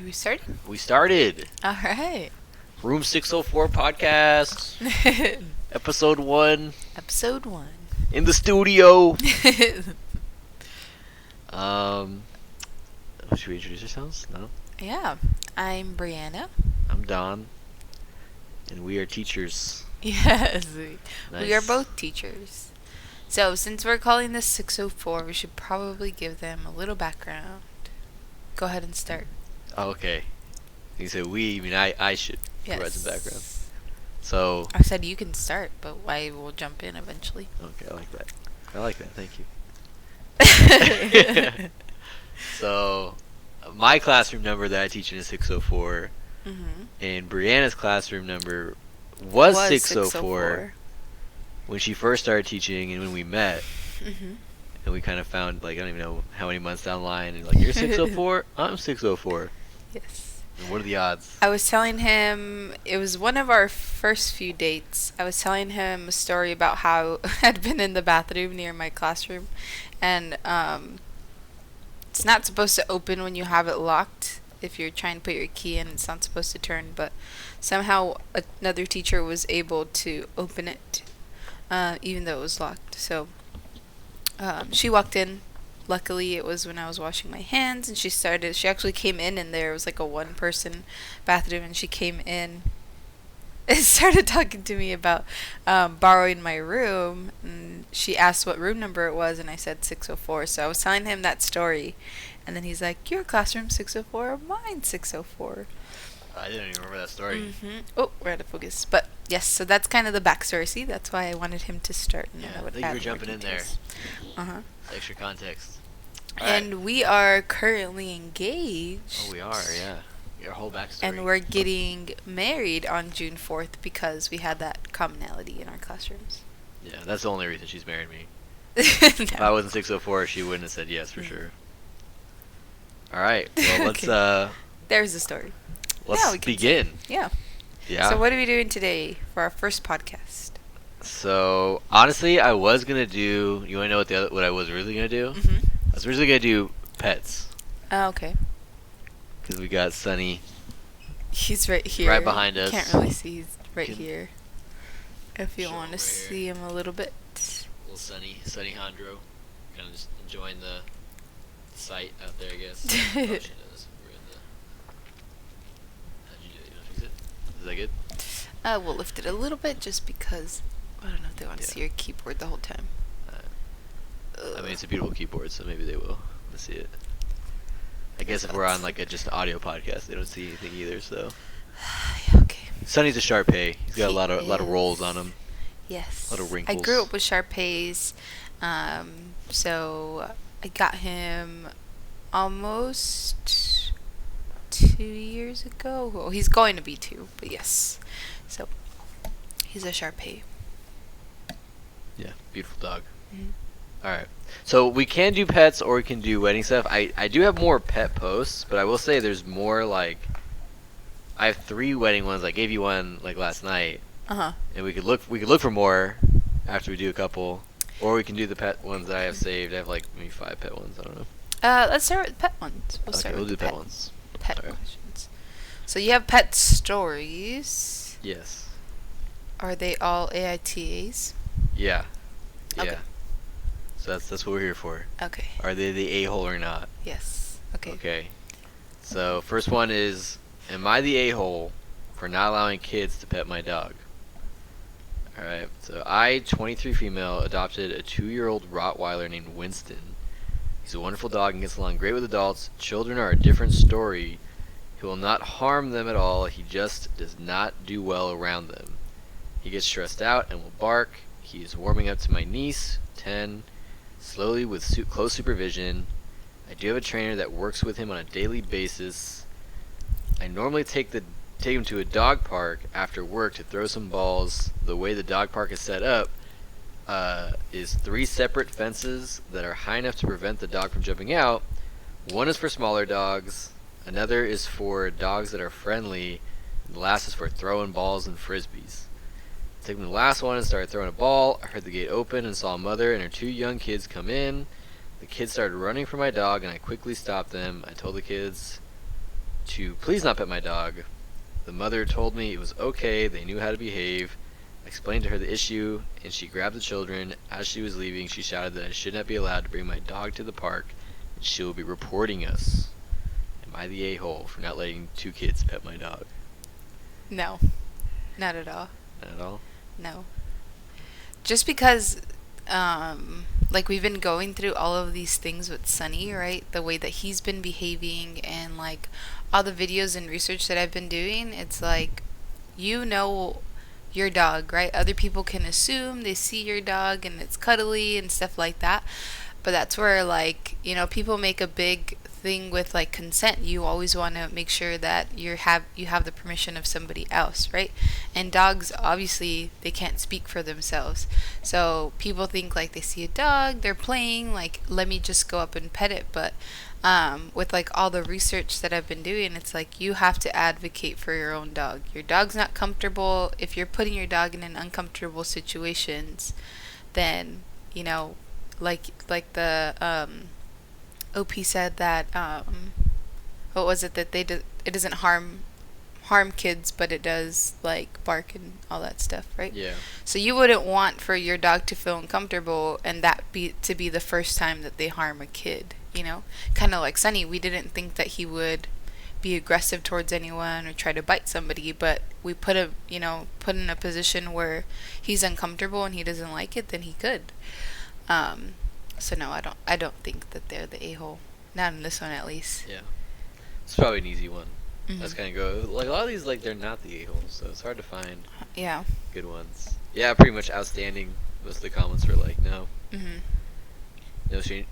Are we starting? We started. All right. Room 604 podcast, episode 1, Episode 1. in the studio. Should we introduce ourselves? No? Yeah. I'm Brianna. I'm Don, and we are teachers. Yes. Nice. We are both teachers. So, since we're calling this 604, we should probably give them a little background. Go ahead and start. Oh, okay. You said we, I mean I should provide some background. So, I said you can start, but I will jump in eventually. okay, I like that, thank you. Mm-hmm. So, my classroom number that I teach in is 604, and Brianna's classroom number was 604 when she first started teaching and when we met. Mm-hmm. And we kind of found, like, I don't even know how many months down the line, and like, you're 604? I'm 604. Yes. And what are the odds? I was telling him, it was one of our first few dates. I was telling him a story about how I'd been in the bathroom near my classroom, and it's not supposed to open when you have it locked. If you're trying to put your key in, it's not supposed to turn, but somehow another teacher was able to open it, even though it was locked. So she walked in. Luckily, it was when I was washing my hands, and she actually came in, and there was like a one-person bathroom, and she came in and started talking to me about borrowing my room, and she asked what room number it was, and I said 604, so I was telling him that story, and then he's like, your classroom 604, mine 604. I didn't even remember that story. Oh, we're out of focus. But yes, so that's kind of the backstory. See, that's why I wanted him to start. And Yeah, then I would thank you add for jumping more in there. details. Uh-huh. Extra context. All And right. we are currently engaged. Oh, we are, yeah. Your whole backstory. And we're getting married on June 4th because we had that commonality in our classrooms. Yeah, that's the only reason she's married me. No. If I wasn't 604, she wouldn't have said yes for sure. All right, well, Okay. There's the story. let's Now we can begin. Yeah. Yeah. So what are we doing today for our first podcast? So, honestly, I was gonna do. You wanna know what I was really gonna do? Mm-hmm. I was originally gonna do pets Oh, okay. because we got Sunny. He's right here. Right behind us. Can't really see. He's right Can- here. If you Show want him to right here. see him a little bit. Little Sunny Hondro, kind of just enjoying the sight out there, I guess. Oh, she does. We're in the. How'd you do it? You wanna fix it? Is that good? We'll lift it a little bit just because I don't know if they want to Yeah. see your keyboard the whole time. I mean, it's a beautiful keyboard, so maybe they will. Let's see it. I guess if we're on like just an audio podcast, they don't see anything either. So Yeah, okay. Sunny's a Shar-Pei. He's got He a lot of rolls is. on him. Yes. Little I wrinkles. grew up with Shar-Peis, so I got him almost 2 years ago. Well, he's going to be 2, but yes. So he's a Shar-Pei. Yeah, beautiful dog. Mhm. All right. So we can do pets or we can do wedding stuff. I do have more pet posts, but I will say there's more like I have 3 wedding ones. I gave you one like last night, Uh-huh. and we could look for more after we do a couple, or we can do the pet ones that I have saved. I have like maybe 5 pet ones. I don't know. Let's start with pet ones. We'll do pet ones. Pet Alright. questions. So you have pet stories. Yes. Are they all AITAs? Yeah. Yeah. Okay. So that's what we're here for. Okay. Are they the a-hole or not? Yes. Okay. Okay. So first one is, am I the a-hole for not allowing kids to pet my dog? Alright, so I, 23 female, adopted a 2-year-old Rottweiler named Winston. He's a wonderful dog and gets along great with adults. Children are a different story. He will not harm them at all. He just does not do well around them. He gets stressed out and will bark. He is warming up to my niece, 10, slowly with close supervision. I do have a trainer that works with him on a daily basis. I normally take him to a dog park after work to throw some balls. The way the dog park is set up is 3 separate fences that are high enough to prevent the dog from jumping out. One is for smaller dogs, another is for dogs that are friendly, and the last is for throwing balls and frisbees. I took him to the last one and started throwing a ball. I heard the gate open and saw a mother and her 2 young kids come in. The kids started running for my dog and I quickly stopped them. I told the kids to please not pet my dog. The mother told me it was okay, they knew how to behave. I explained to her the issue, and she grabbed the children. As she was leaving, she shouted that I should not be allowed to bring my dog to the park, and she will be reporting us. Am I the a-hole for not letting 2 kids pet my dog? No, not at all. Not at all? No. Just because, like, we've been going through all of these things with Sunny, right? The way that he's been behaving and, like, all the videos and research that I've been doing, it's like, you know your dog, right? Other people can assume they see your dog and it's cuddly and stuff like that. But that's where, like, people make a big thing with, like, consent. You always want to make sure that you have the permission of somebody else, right? And dogs, obviously, they can't speak for themselves. So people think, like, they see a dog, they're playing, like, let me just go up and pet it. But with, like, all the research that I've been doing, it's like you have to advocate for your own dog. Your dog's not comfortable. If you're putting your dog in an uncomfortable situations, then, like the OP said that what was it that it doesn't harm kids, but it does, like, bark and all that stuff, right? Yeah. So you wouldn't want for your dog to feel uncomfortable and that be the first time that they harm a kid, kind of like Sunny. We didn't think that he would be aggressive towards anyone or try to bite somebody, but we put him in a position where he's uncomfortable and he doesn't like it, then he could. So no, I don't think that they're the a-hole. Not in this one, at least. Yeah. It's probably an easy one. Mhm. That's kind of go. Like, a lot of these, like, they're not the a-holes, so it's hard to find Yeah. good ones. Yeah, pretty much outstanding. Most of the comments were like, no. Mhm.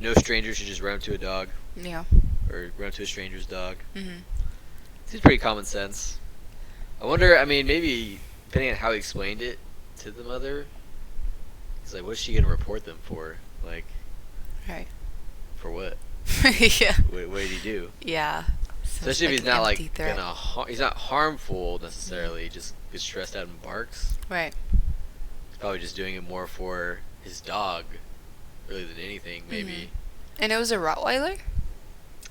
No stranger should just run up to a dog. Yeah. Or run up to a stranger's dog. Mhm. Seems pretty common sense. I wonder, I mean, maybe, depending on how he explained it to the mother, he's like, what's she going to report them for? Like, Right. for what? Yeah. What did he do? Yeah. So Especially if it's he's like not, an like, empty threat. he's not harmful necessarily, just gets stressed out and barks. Right. He's probably just doing it more for his dog, really, than anything, maybe. And it was a Rottweiler?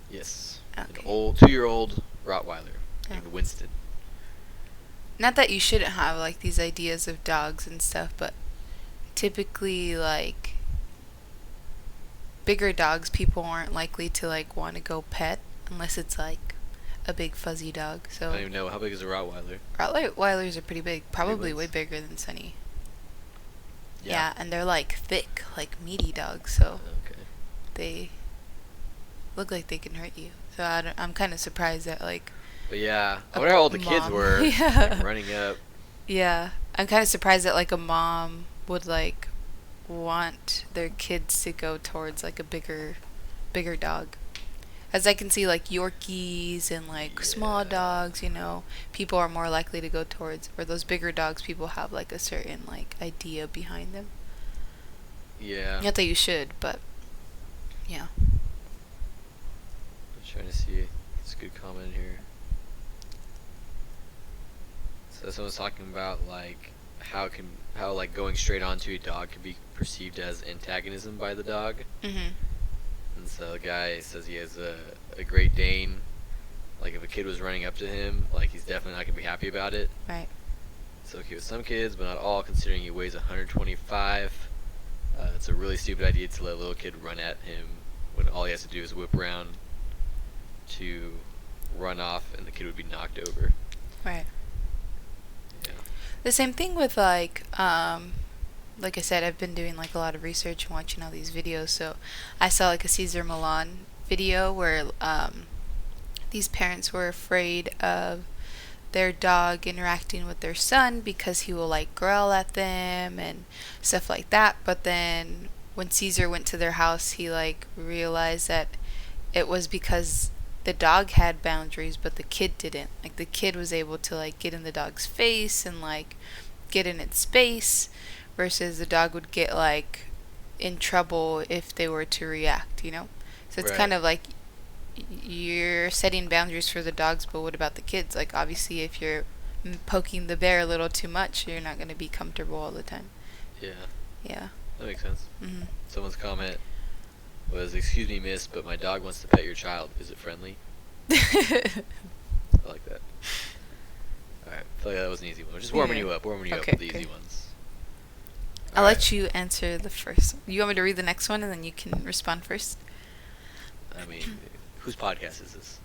Yes. Okay. An old 2-year-old Rottweiler named Yeah. Winston. Not that you shouldn't have, like, these ideas of dogs and stuff, but typically, like, bigger dogs, people aren't likely to, like, want to go pet unless it's, like, a big fuzzy dog. I So don't even know how big is a Rottweiler. Rottweilers are pretty big, probably way ones? bigger than Sunny. Yeah, and they're, like, thick, like, meaty dogs, so Okay. they look like they can hurt you. So I'm kind of surprised that, like, But yeah, I wonder how old the kids mom. were. Yeah. Like, running up. yeah, I'm kind of surprised that, like, a mom would, like, want their kids to go towards, like, a bigger dog. As I can see, like, Yorkies and, like, small Yeah. dogs, people are more likely to go towards, or those bigger dogs, people have, like, a certain, like, idea behind them. Yeah. Not that you should, but yeah. I'm trying to see. It's a good comment here. So someone's talking about, like, how like going straight onto a dog can be perceived as antagonism by the dog. Mhm. And so the guy says he has a Great Dane. Like, if a kid was running up to him, like, he's definitely not gonna be happy about it. Right. It's okay with some kids, but not all, considering he weighs 125. It's a really stupid idea to let a little kid run at him when all he has to do is whip around to run off, and the kid would be knocked over. Right. Yeah. The same thing with, like I said, I've been doing, like, a lot of research and watching all these videos. So I saw, like, a Cesar Millan video where these parents were afraid of their dog interacting with their son because he will, like, growl at them and stuff like that. But then when Caesar went to their house, he, like, realized that it was because the dog had boundaries, but the kid didn't. Like, the kid was able to, like, get in the dog's face and, like, get in its space, versus the dog would get, like, in trouble if they were to react, So it's Right. kind of like you're setting boundaries for the dogs, but what about the kids? Like, obviously, if you're poking the bear a little too much, you're not going to be comfortable all the time. Yeah, Yeah. that makes sense. Mhm. Someone's comment was, "Excuse me, miss, but my dog wants to pet your child. Is it friendly?" feel like that was an easy one. We're just warming Yeah. you up with the Okay. easy ones. I'll Alright. let you answer the first. You want me to read the next one and then you can respond first? I mean, whose podcast is this?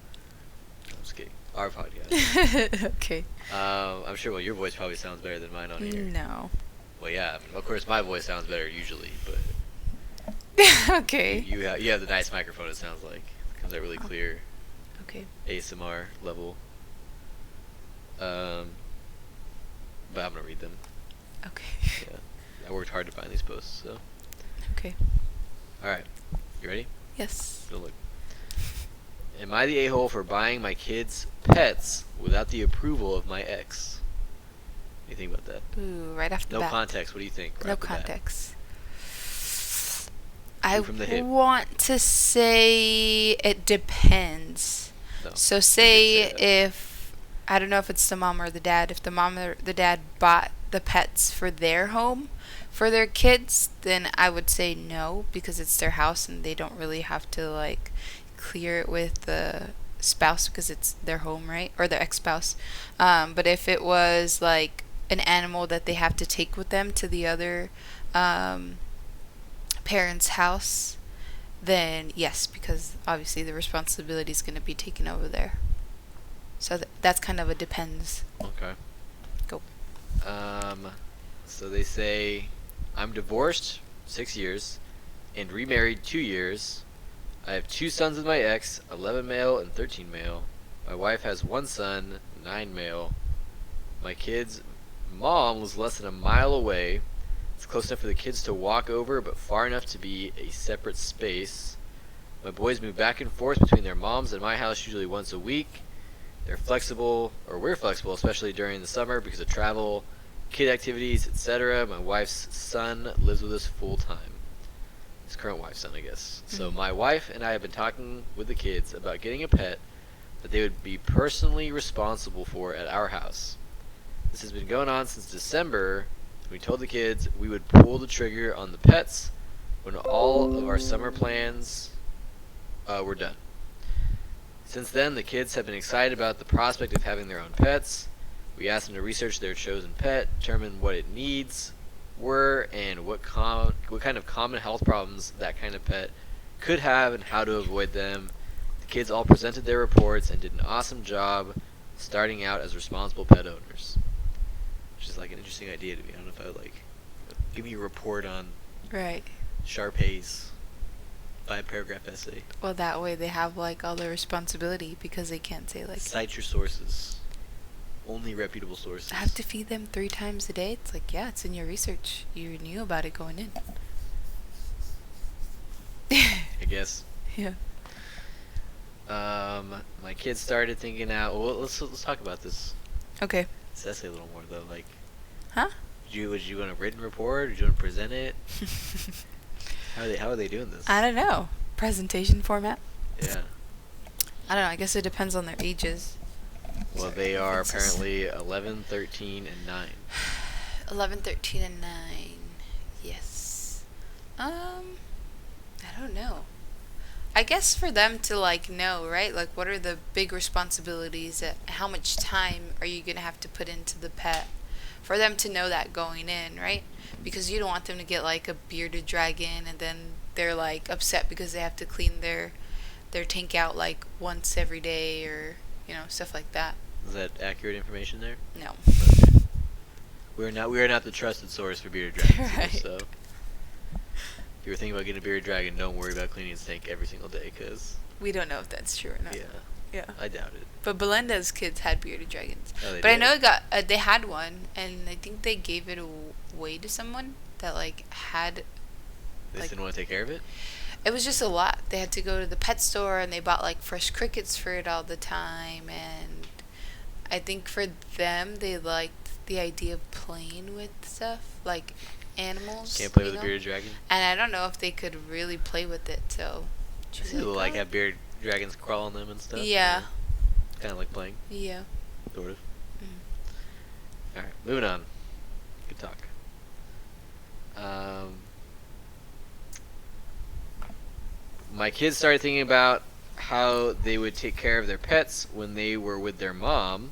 I'm just kidding. Our podcast. Okay. I'm sure. Well, your voice probably sounds better than mine on here. No. Well, yeah. Of course, my voice sounds better usually, but Okay. you have the nice microphone. It sounds like it comes out really clear, Okay. ASMR level. But I'm gonna read them. Okay. Yeah, I worked hard to find these posts. So, Okay. all right, you ready? Yes. Go look. Am I the a-hole for buying my kids pets without the approval of my ex? What do you think about that? Ooh, right off the No bat. context. What do you think? Right No off the bat? context. I Shoot from the hip. want to say it depends. No, So you say didn't say that. if I don't know if it's the mom or the dad, if the mom or the dad bought the pets for their home, for their kids, then I would say no because it's their house and they don't really have to like clear it with the spouse because it's their home, right? Or their ex-spouse. But if it was like an animal that they have to take with them to the other parent's house, then yes, because obviously the responsibility is going to be taken over there. So that's kind of a depends. Okay. Go. So they say, I'm divorced 6 years and remarried 2 years. I have 2 sons with my ex, 11 male and 13 male. My wife has 1 son, 9 male. My kids' mom lives less than a mile away. It's close enough for the kids to walk over, but far enough to be a separate space. My boys move back and forth between their moms and my house usually once a week. They're flexible, or we're flexible, especially during the summer because of travel, kid activities, etc. My wife's son lives with us full time. His current wife's son, I guess. So Mhm. my wife and I have been talking with the kids about getting a pet that they would be personally responsible for at our house. This has been going on since December. We told the kids we would pull the trigger on the pets when all of our summer plans were done. Since then, the kids have been excited about the prospect of having their own pets. We asked them to research their chosen pet, determine what it needs were, and what kind of common health problems that kind of pet could have and how to avoid them. The kids all presented their reports and did an awesome job starting out as responsible pet owners. Which is like an interesting idea to me. I don't know if I would like give me a report on Right. Shar-Pei's 5-paragraph essay. Well, that way they have like all the responsibility because they can't say like Cite your sources. Only reputable sources. I have to feed them 3 times a day. It's like, yeah, it's in your research. You knew about it going in. I guess. Yeah. My kids started thinking out. Well, let's talk about this Okay. essay a little more though. Like, Huh? would you want a written report? Would you want to present it? How are they doing this? I don't know. Presentation format? Yeah. I don't know. I guess it depends on their ages. Well, Sorry, they are it's just- apparently 11, 13, and 9. 11, 13, and 9. Yes. I don't know. I guess for them to like know, right? Like what are the big responsibilities? How much time are you going to have to put into the pet? For them to know that going in, right? Because you don't want them to get like a bearded dragon and then they're like upset because they have to clean their tank out like once every day or, stuff like that. Is that accurate information there? No. Okay. We are not the trusted source for bearded dragons. here, Right. So, if you're thinking about getting a bearded dragon, don't worry about cleaning its tank every single day, cause We don't know if that's true or not. yeah, Yeah. I doubt it. But Belinda's kids had bearded dragons. Oh, they But I did? know they had one, and I think they gave it away to someone that like had. They like- didn't want to take care of it. It was just a lot. They had to go to the pet store, and they bought like fresh crickets for it all the time. And I think for them, they liked the idea of playing with stuff like animals. Can't play you with a know? bearded dragon. And I don't know if they could really play with it. So. she was People like "Oh." have bearded dragons crawl on them and stuff. Yeah. Kind of like playing, Yeah. sort of. Mm. All right, moving on. Good talk. My kids started thinking about how they would take care of their pets when they were with their mom.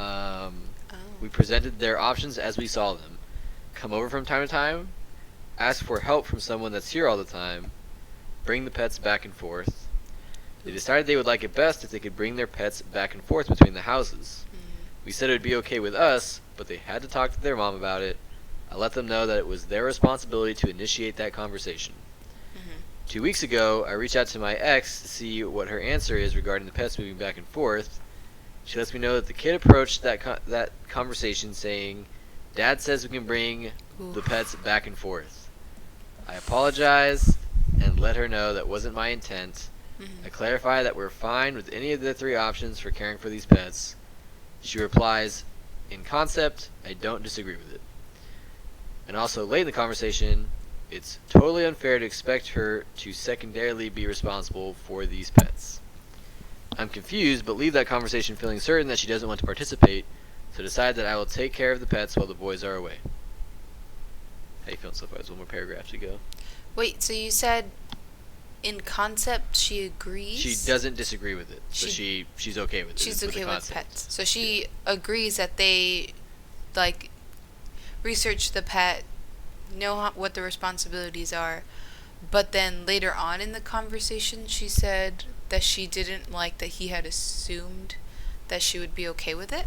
Oh. We presented their options as we saw them. Come over from time to time, ask for help from someone that's here all the time, bring the pets back and forth. They decided they would like it best if they could bring their pets back and forth between the houses. We said it would be okay with us, but they had to talk to their mom about it. I let them know that it was their responsibility to initiate that conversation. 2 weeks ago, I reached out to my ex to see what her answer is regarding the pets moving back and forth. She lets me know that the kid approached that conversation saying, "Dad says we can bring the pets back and forth." I apologized and let her know that wasn't my intent. I clarify that we're fine with any of the 3 options for caring for these pets. She replies, "In concept, I don't disagree with it." And also, late in the conversation, it's totally unfair to expect her to secondarily be responsible for these pets. I'm confused, but leave that conversation feeling certain that she doesn't want to participate, so decide that I will take care of the pets while the boys are away. How you feeling so far? There's one more paragraph to go. Wait, so you said in concept she agrees? She doesn't disagree with it, so she's okay with it. She's with okay the with concept. pets. So she agrees that they, like, research the pet, know what the responsibilities are, but then later on in the conversation she said that she didn't like that he had assumed that she would be okay with it?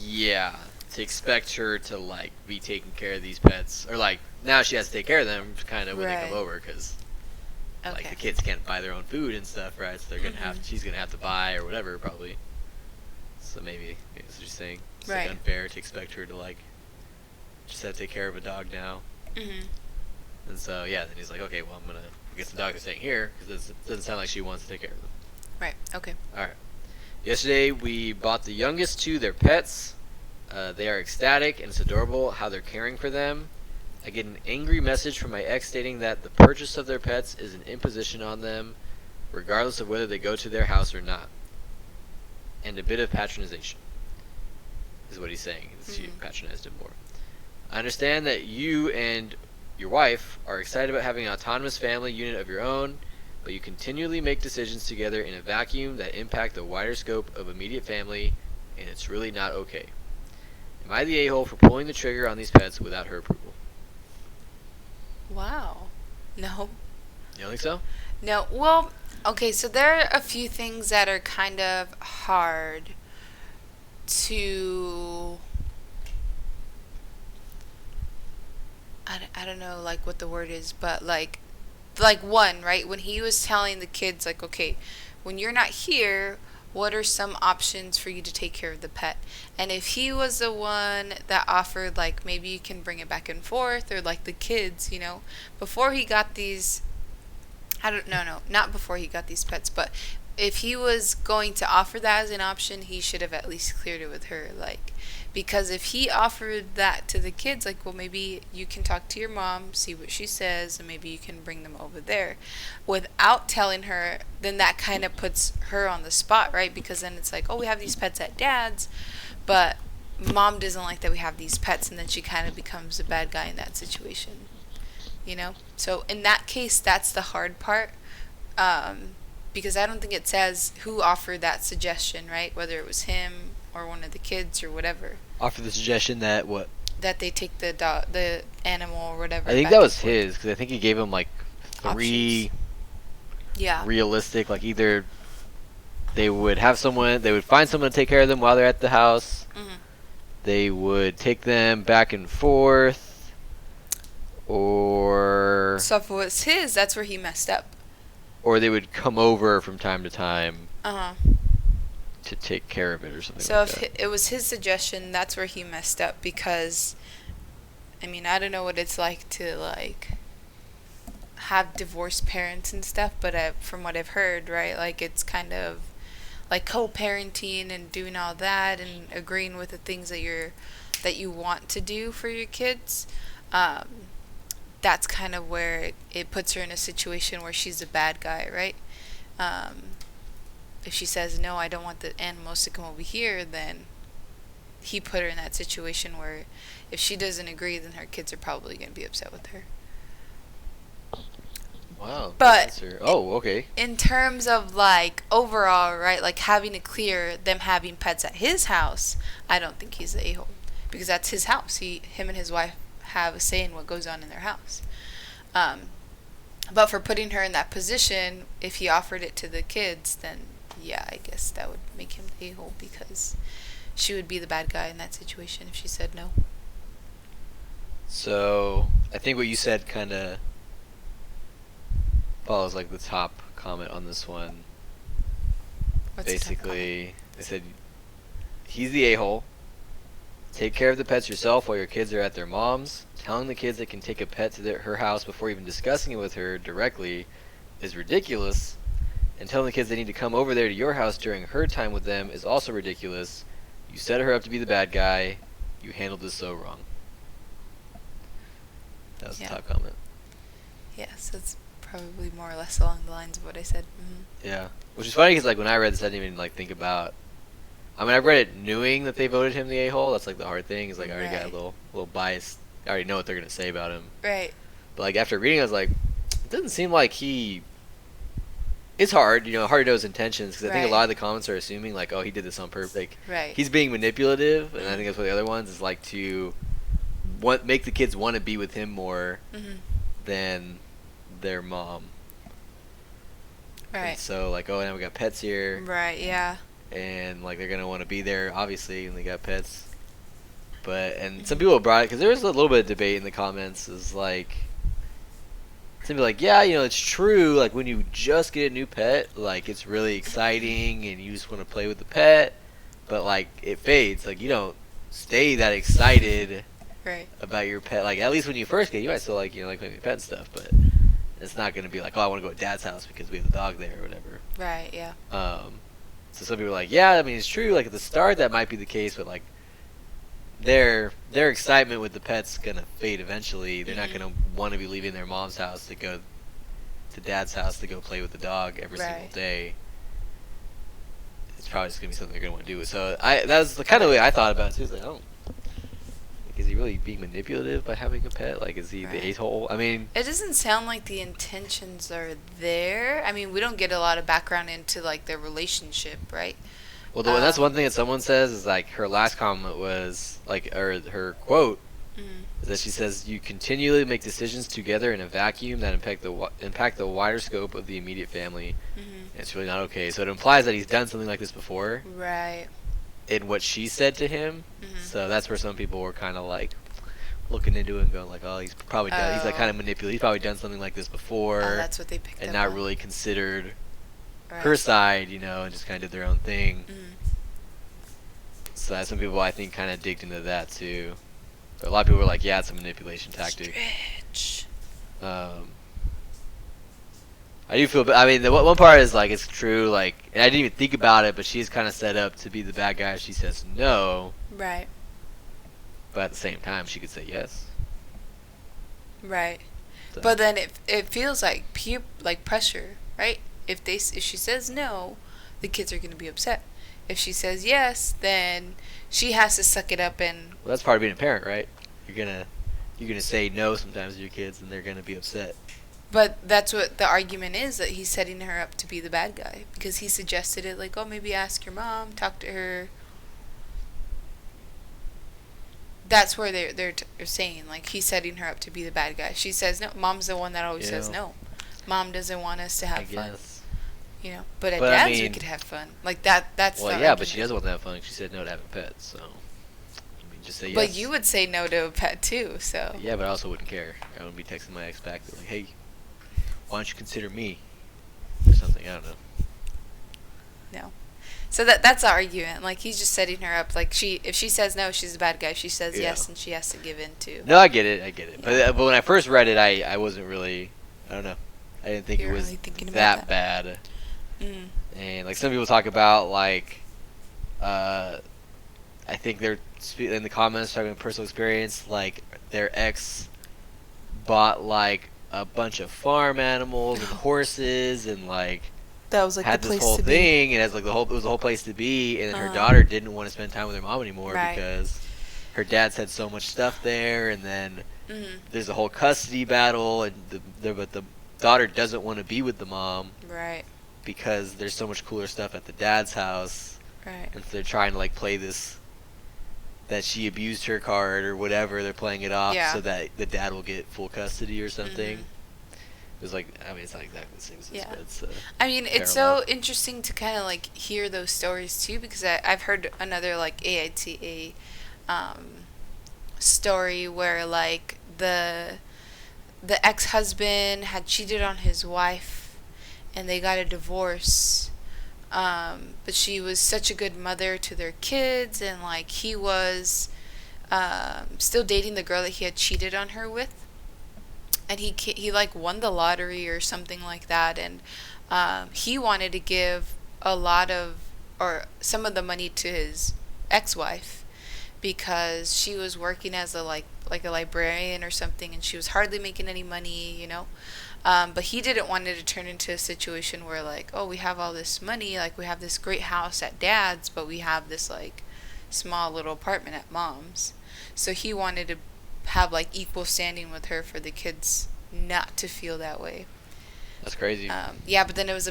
Yeah, to expect her to, like, be taking care of these pets, or, like, now she has to take care of them kind of when they Right. come over, because Okay. like the kids can't buy their own food and stuff, right? So they're gonna she's gonna have to buy or whatever probably. So maybe that's what you're saying. It's Right. like unfair to expect her to like just have to take care of a dog now. And so yeah, then he's like, okay, well I'm gonna get the dog is staying here because it doesn't sound like she wants to take care of them. Right, okay. All right. Yesterday we bought the youngest 2 their pets. They are ecstatic and it's adorable how they're caring for them. I get an angry message from my ex stating that the purchase of their pets is an imposition on them, regardless of whether they go to their house or not. And a bit of patronization is what he's saying. She patronized him more. I understand that you and your wife are excited about having an autonomous family unit of your own, but you continually make decisions together in a vacuum that impact the wider scope of immediate family, and it's really not okay. Am I the a-hole for pulling the trigger on these pets without her approval? Wow. No. You don't think so? No. Well, okay, so there are a few things that are kind of hard to I don't know like what the word is, but like one, right? When he was telling the kids like, okay, when you're not here, what are some options for you to take care of the pet? And if he was the one that offered like maybe you can bring it back and forth, or like the kids, before he got these I don't no, not before he got these pets, but if he was going to offer that as an option, he should have at least cleared it with her, like, because if he offered that to the kids, like, well, maybe you can talk to your mom, see what she says, and maybe you can bring them over there, without telling her, then that kind of puts her on the spot, right? Because then it's like, oh, we have these pets at dad's, but mom doesn't like that we have these pets, and then she kind of becomes the bad guy in that situation, So in that case, that's the hard part. Because I don't think it says who offered that suggestion, right? Whether it was him or one of the kids or whatever. Offer the suggestion that what? That they take the animal or whatever. I think back that and was forth. his, because I think he gave him like 3 Yeah. realistic, like either they would find someone to take care of them while they're at the house, they would take them back and forth, or So if it was his, that's where he messed up. or they would come over from time to time Uh-huh. to take care of it or something So like if that. it was his suggestion, that's where he messed up, because I mean, I don't know what it's like to like have divorced parents and stuff, but from what I've heard, right, like it's kind of like co-parenting and doing all that and agreeing with the things that you want to do for your kids. That's kind of where it puts her in a situation where she's a bad guy, right? If she says, no, I don't want the animals to come over here, then he put her in that situation where if she doesn't agree, then her kids are probably going to be upset with her. Wow. Good But answer. Oh, okay. in terms of like overall, right, like having to clear them having pets at his house, I don't think he's the a hole because that's his house. Him and his wife have a say in what goes on in their house. Um, but for putting her in that position, if he offered it to the kids, then yeah, I guess that would make him the a hole because she would be the bad guy in that situation if she said no. So I think what you said kind of follows like the top comment on this one. What's the top comment? Basically, they said he's the a-hole. Take care of the pets yourself while your kids are at their mom's. Telling the kids they can take a pet to her house before even discussing it with her directly is ridiculous. And telling the kids they need to come over there to your house during her time with them is also ridiculous. You set her up to be the bad guy. You handled this so wrong. That was Yeah. the top comment. Yes, it's probably more or less along the lines of what I said. Yeah, which is funny because like when I read this, I didn't even like think about. I mean, I read it knowing that they voted him the a-hole. That's like the hard thing. Is like I already got a Right. little bias. I already know what they're gonna say about him. Right. But like after reading, I was like, it doesn't seem like he. It's hard, hard to know his intentions because I think a Right. lot of the comments are assuming like, oh, he did this on purpose. Like Right. he's being manipulative, and I think that's what the other ones is like to make the kids want to be with him more Mhm. than their mom. And Right. so like, oh, now we got pets here. Right. Yeah. And like they're gonna want to be there obviously when they got pets, and some people brought it because there was a little bit of debate in the comments. Is like some people like, yeah, it's true, like when you just get a new pet, like it's really exciting and you just want to play with the pet, but like it fades, like you don't stay that excited Right. about your pet. Like at least when you first get, you might still like like playing with pet and stuff, but it's not gonna be like, oh, I want to go to dad's house because we have a dog there or whatever. Right. Yeah. So some people are like, yeah, I mean, it's true. Like at the start, that might be the case, but like their excitement with the pet's gonna fade eventually. They're not Mhm. gonna want to be leaving their mom's house to go to dad's house to go play with the dog every single Right. day. It's probably just gonna be something they're gonna want to do. So that was the kind of way I thought about it too. It's like, oh, like, is he really being manipulative by having a pet? Like, is he Right. the a-hole? I mean, It doesn't sound like the intentions are there. I mean, we don't get a lot of background into like their relationship, right? well, that's one thing that someone says is like her last comment was like, or her quote Mm. is that she says, "You continually make decisions together in a vacuum that impact the wider scope of the immediate family. Mhm. And it's really not okay." So it implies that he's done something like this before Right. in what she said to him. Mhm. So that's where some people were kind of like looking into it and going like, "Oh, he's probably done. He's like kind of manipulative. He's probably done something like this before, Oh, that's what they picked and up not on. really considered Right. her side, and just kind of did their own thing." Mhm. So that's some people I think kind of digged into that too. But a lot of people were like, "Yeah, it's a manipulation tactic." Stretch. I do feel, I mean, the one part is like it's true, like, and I didn't even think about it, but she's kind of set up to be the bad guy. She says no, Right. but at the same time, she could say yes. Right. So. But then it feels like like pressure, right? If she says no, the kids are going to be upset. If she says yes, then she has to suck it up and Well, that's part of being a parent, right? You're gonna say no sometimes to your kids, and they're gonna be upset. but that's what the argument is, that he's setting her up to be the bad guy because he suggested it, like, oh, maybe ask your mom, talk to her. That's where they're saying, like, he's setting her up to be the bad guy. She says no. Mom's the one that always says Yeah. no. Mom doesn't want us to have I fun, guess. But at But, I dad's we mean- could have fun. Like that's Well, the yeah, but she argument. doesn't want to have fun. She said no to having pets, so I mean, just say yes. But you would say no to a pet too, so. Yeah, but I also wouldn't care. I wouldn't be texting my ex back like, "Hey, why don't you consider me?" or something. I don't know. So that's the argument. Like, he's just setting her up. Like, if she says no, she's the bad guy. If she says Yeah. yes, and she has to give in to. No, I get it. But Yeah. when I first read it, I wasn't really. I don't know. I didn't think You it were was really thinking that about bad. Mm. And like some people talk about like, I think they're in the comments talking about personal experience. Like their ex bought like a bunch of farm animals and horses and like That was like had the this place whole to thing, and it was the whole place to be. And then her Uh-huh. daughter didn't want to spend time with her mom anymore Right. because her dad's had so much stuff there, and then be. Mm. there's a whole custody battle, and daughter doesn't want to be with the mom Right. because there's so much cooler stuff at the dad's house, Right. and so they're trying to like play this that she abused her card or whatever. They're playing it off Yeah. so that the dad will get full custody or something. Mhm. It was like, I mean, it's not exactly the same as this, Yeah. but it's I mean, it's so parallel. interesting to kind of like hear those stories too, because I've heard another like AITA story where like the ex-husband had cheated on his wife and they got a divorce, but she was such a good mother to their kids, and like he was still dating the girl that he had cheated on her with, and he like won the lottery or something like that, and he wanted to give a lot of or some of the money to his ex-wife because she was working as a like a librarian or something, and she was hardly making any money, you know. But he didn't want it to turn into a situation where like, oh, we have all this money, like we have this great house at dad's, but we have this like small little apartment at mom's. So he wanted to have like equal standing with her for the kids not to feel that way. That's crazy. Yeah, but then it was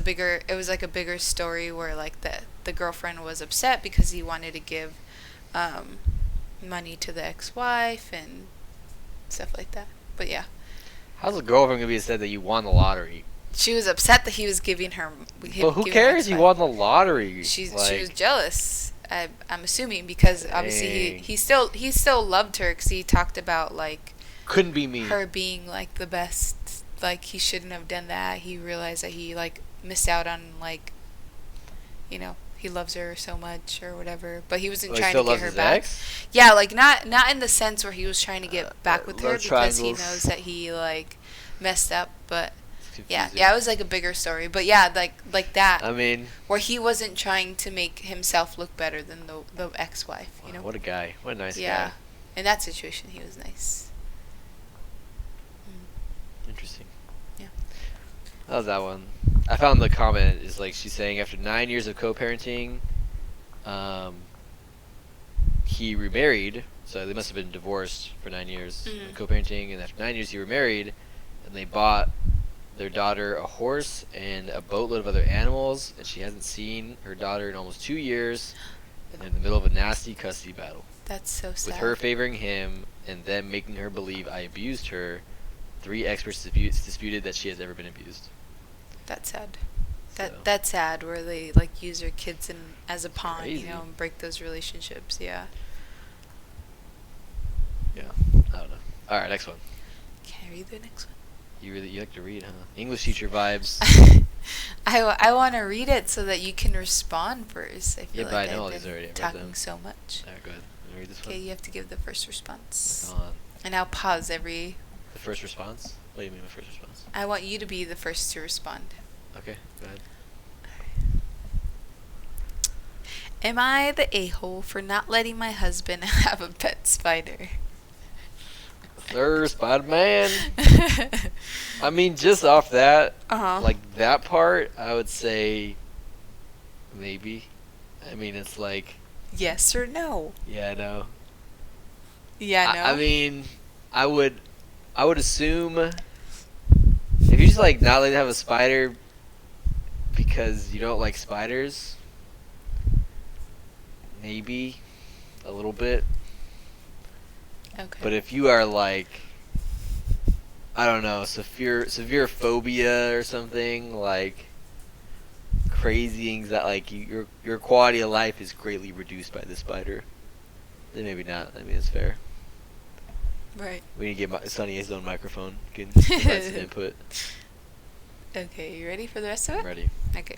like a bigger story where like the girlfriend was upset because he wanted to give money to the ex-wife and stuff like that. But yeah, How's a girlfriend gonna be upset that you won the lottery? she was upset that he was giving her. But who giving her cares? You ex-wife. won the lottery. She like, was jealous. I'm assuming because obviously Dang. he still loved her because he talked about like couldn't be me. her being like the best. Like he shouldn't have done that. He realized that he like missed out on like, you know, he loves her so much or whatever. But he wasn't Oh, he trying still to get loves her his back. ex? Yeah, like not in the sense where he was trying to get back with her love because he triangles. knows that he like messed up. But It's yeah, confusing. it was like a bigger story. But yeah, like that I mean, where he wasn't trying to make himself look better than the ex-wife. You know. what a guy. What a nice Yeah. guy. In that situation, he was nice. Interesting. Yeah. That was that one. I found the comment is like she's saying after 9 years of co-parenting, he remarried. So they must have been divorced for 9 years Mhm. of co-parenting, and after 9 years he remarried, and they bought their daughter a horse and a boatload of other animals, and she hasn't seen her daughter in almost 2 years, and they're in the middle of a nasty custody battle. That's so sad. With her favoring him and them making her believe I abused her, 3 experts disputed that she has ever been abused. That's sad. So, That's sad where they like use their kids as a pawn, crazy. you know, and break those relationships. Yeah. yeah, I don't know. All right, next one. Can I read the next one? You like to read, huh? English teacher vibes. I want to read it so that you can respond first. I feel Yeah, but like I know all I've these been already. I've read talking them. so much. All right, go ahead. Let me read this Okay, one. you have to give the first response. Come on. And I'll pause every. The first response? What do you mean the first response? I want you to be the first to respond. Okay, go ahead. Am I the a-hole for not letting my husband have a pet spider? Sir, Spider-Man. I mean, just off that, Uh-huh. like that part, I would say maybe. I mean, it's like, Yes or no? yeah, no. Yeah, no. I mean, I would assume if you just like not let to have a spider because you don't like spiders, maybe a little bit. Okay. But if you are like, I don't know, severe phobia or something, like crazy anxiety, like your quality of life is greatly reduced by the spider, then maybe not. I mean, it's fair. Right. We need to get Sonny his own microphone. Can provide some input. Okay, you ready for the rest of it? I'm ready. Okay.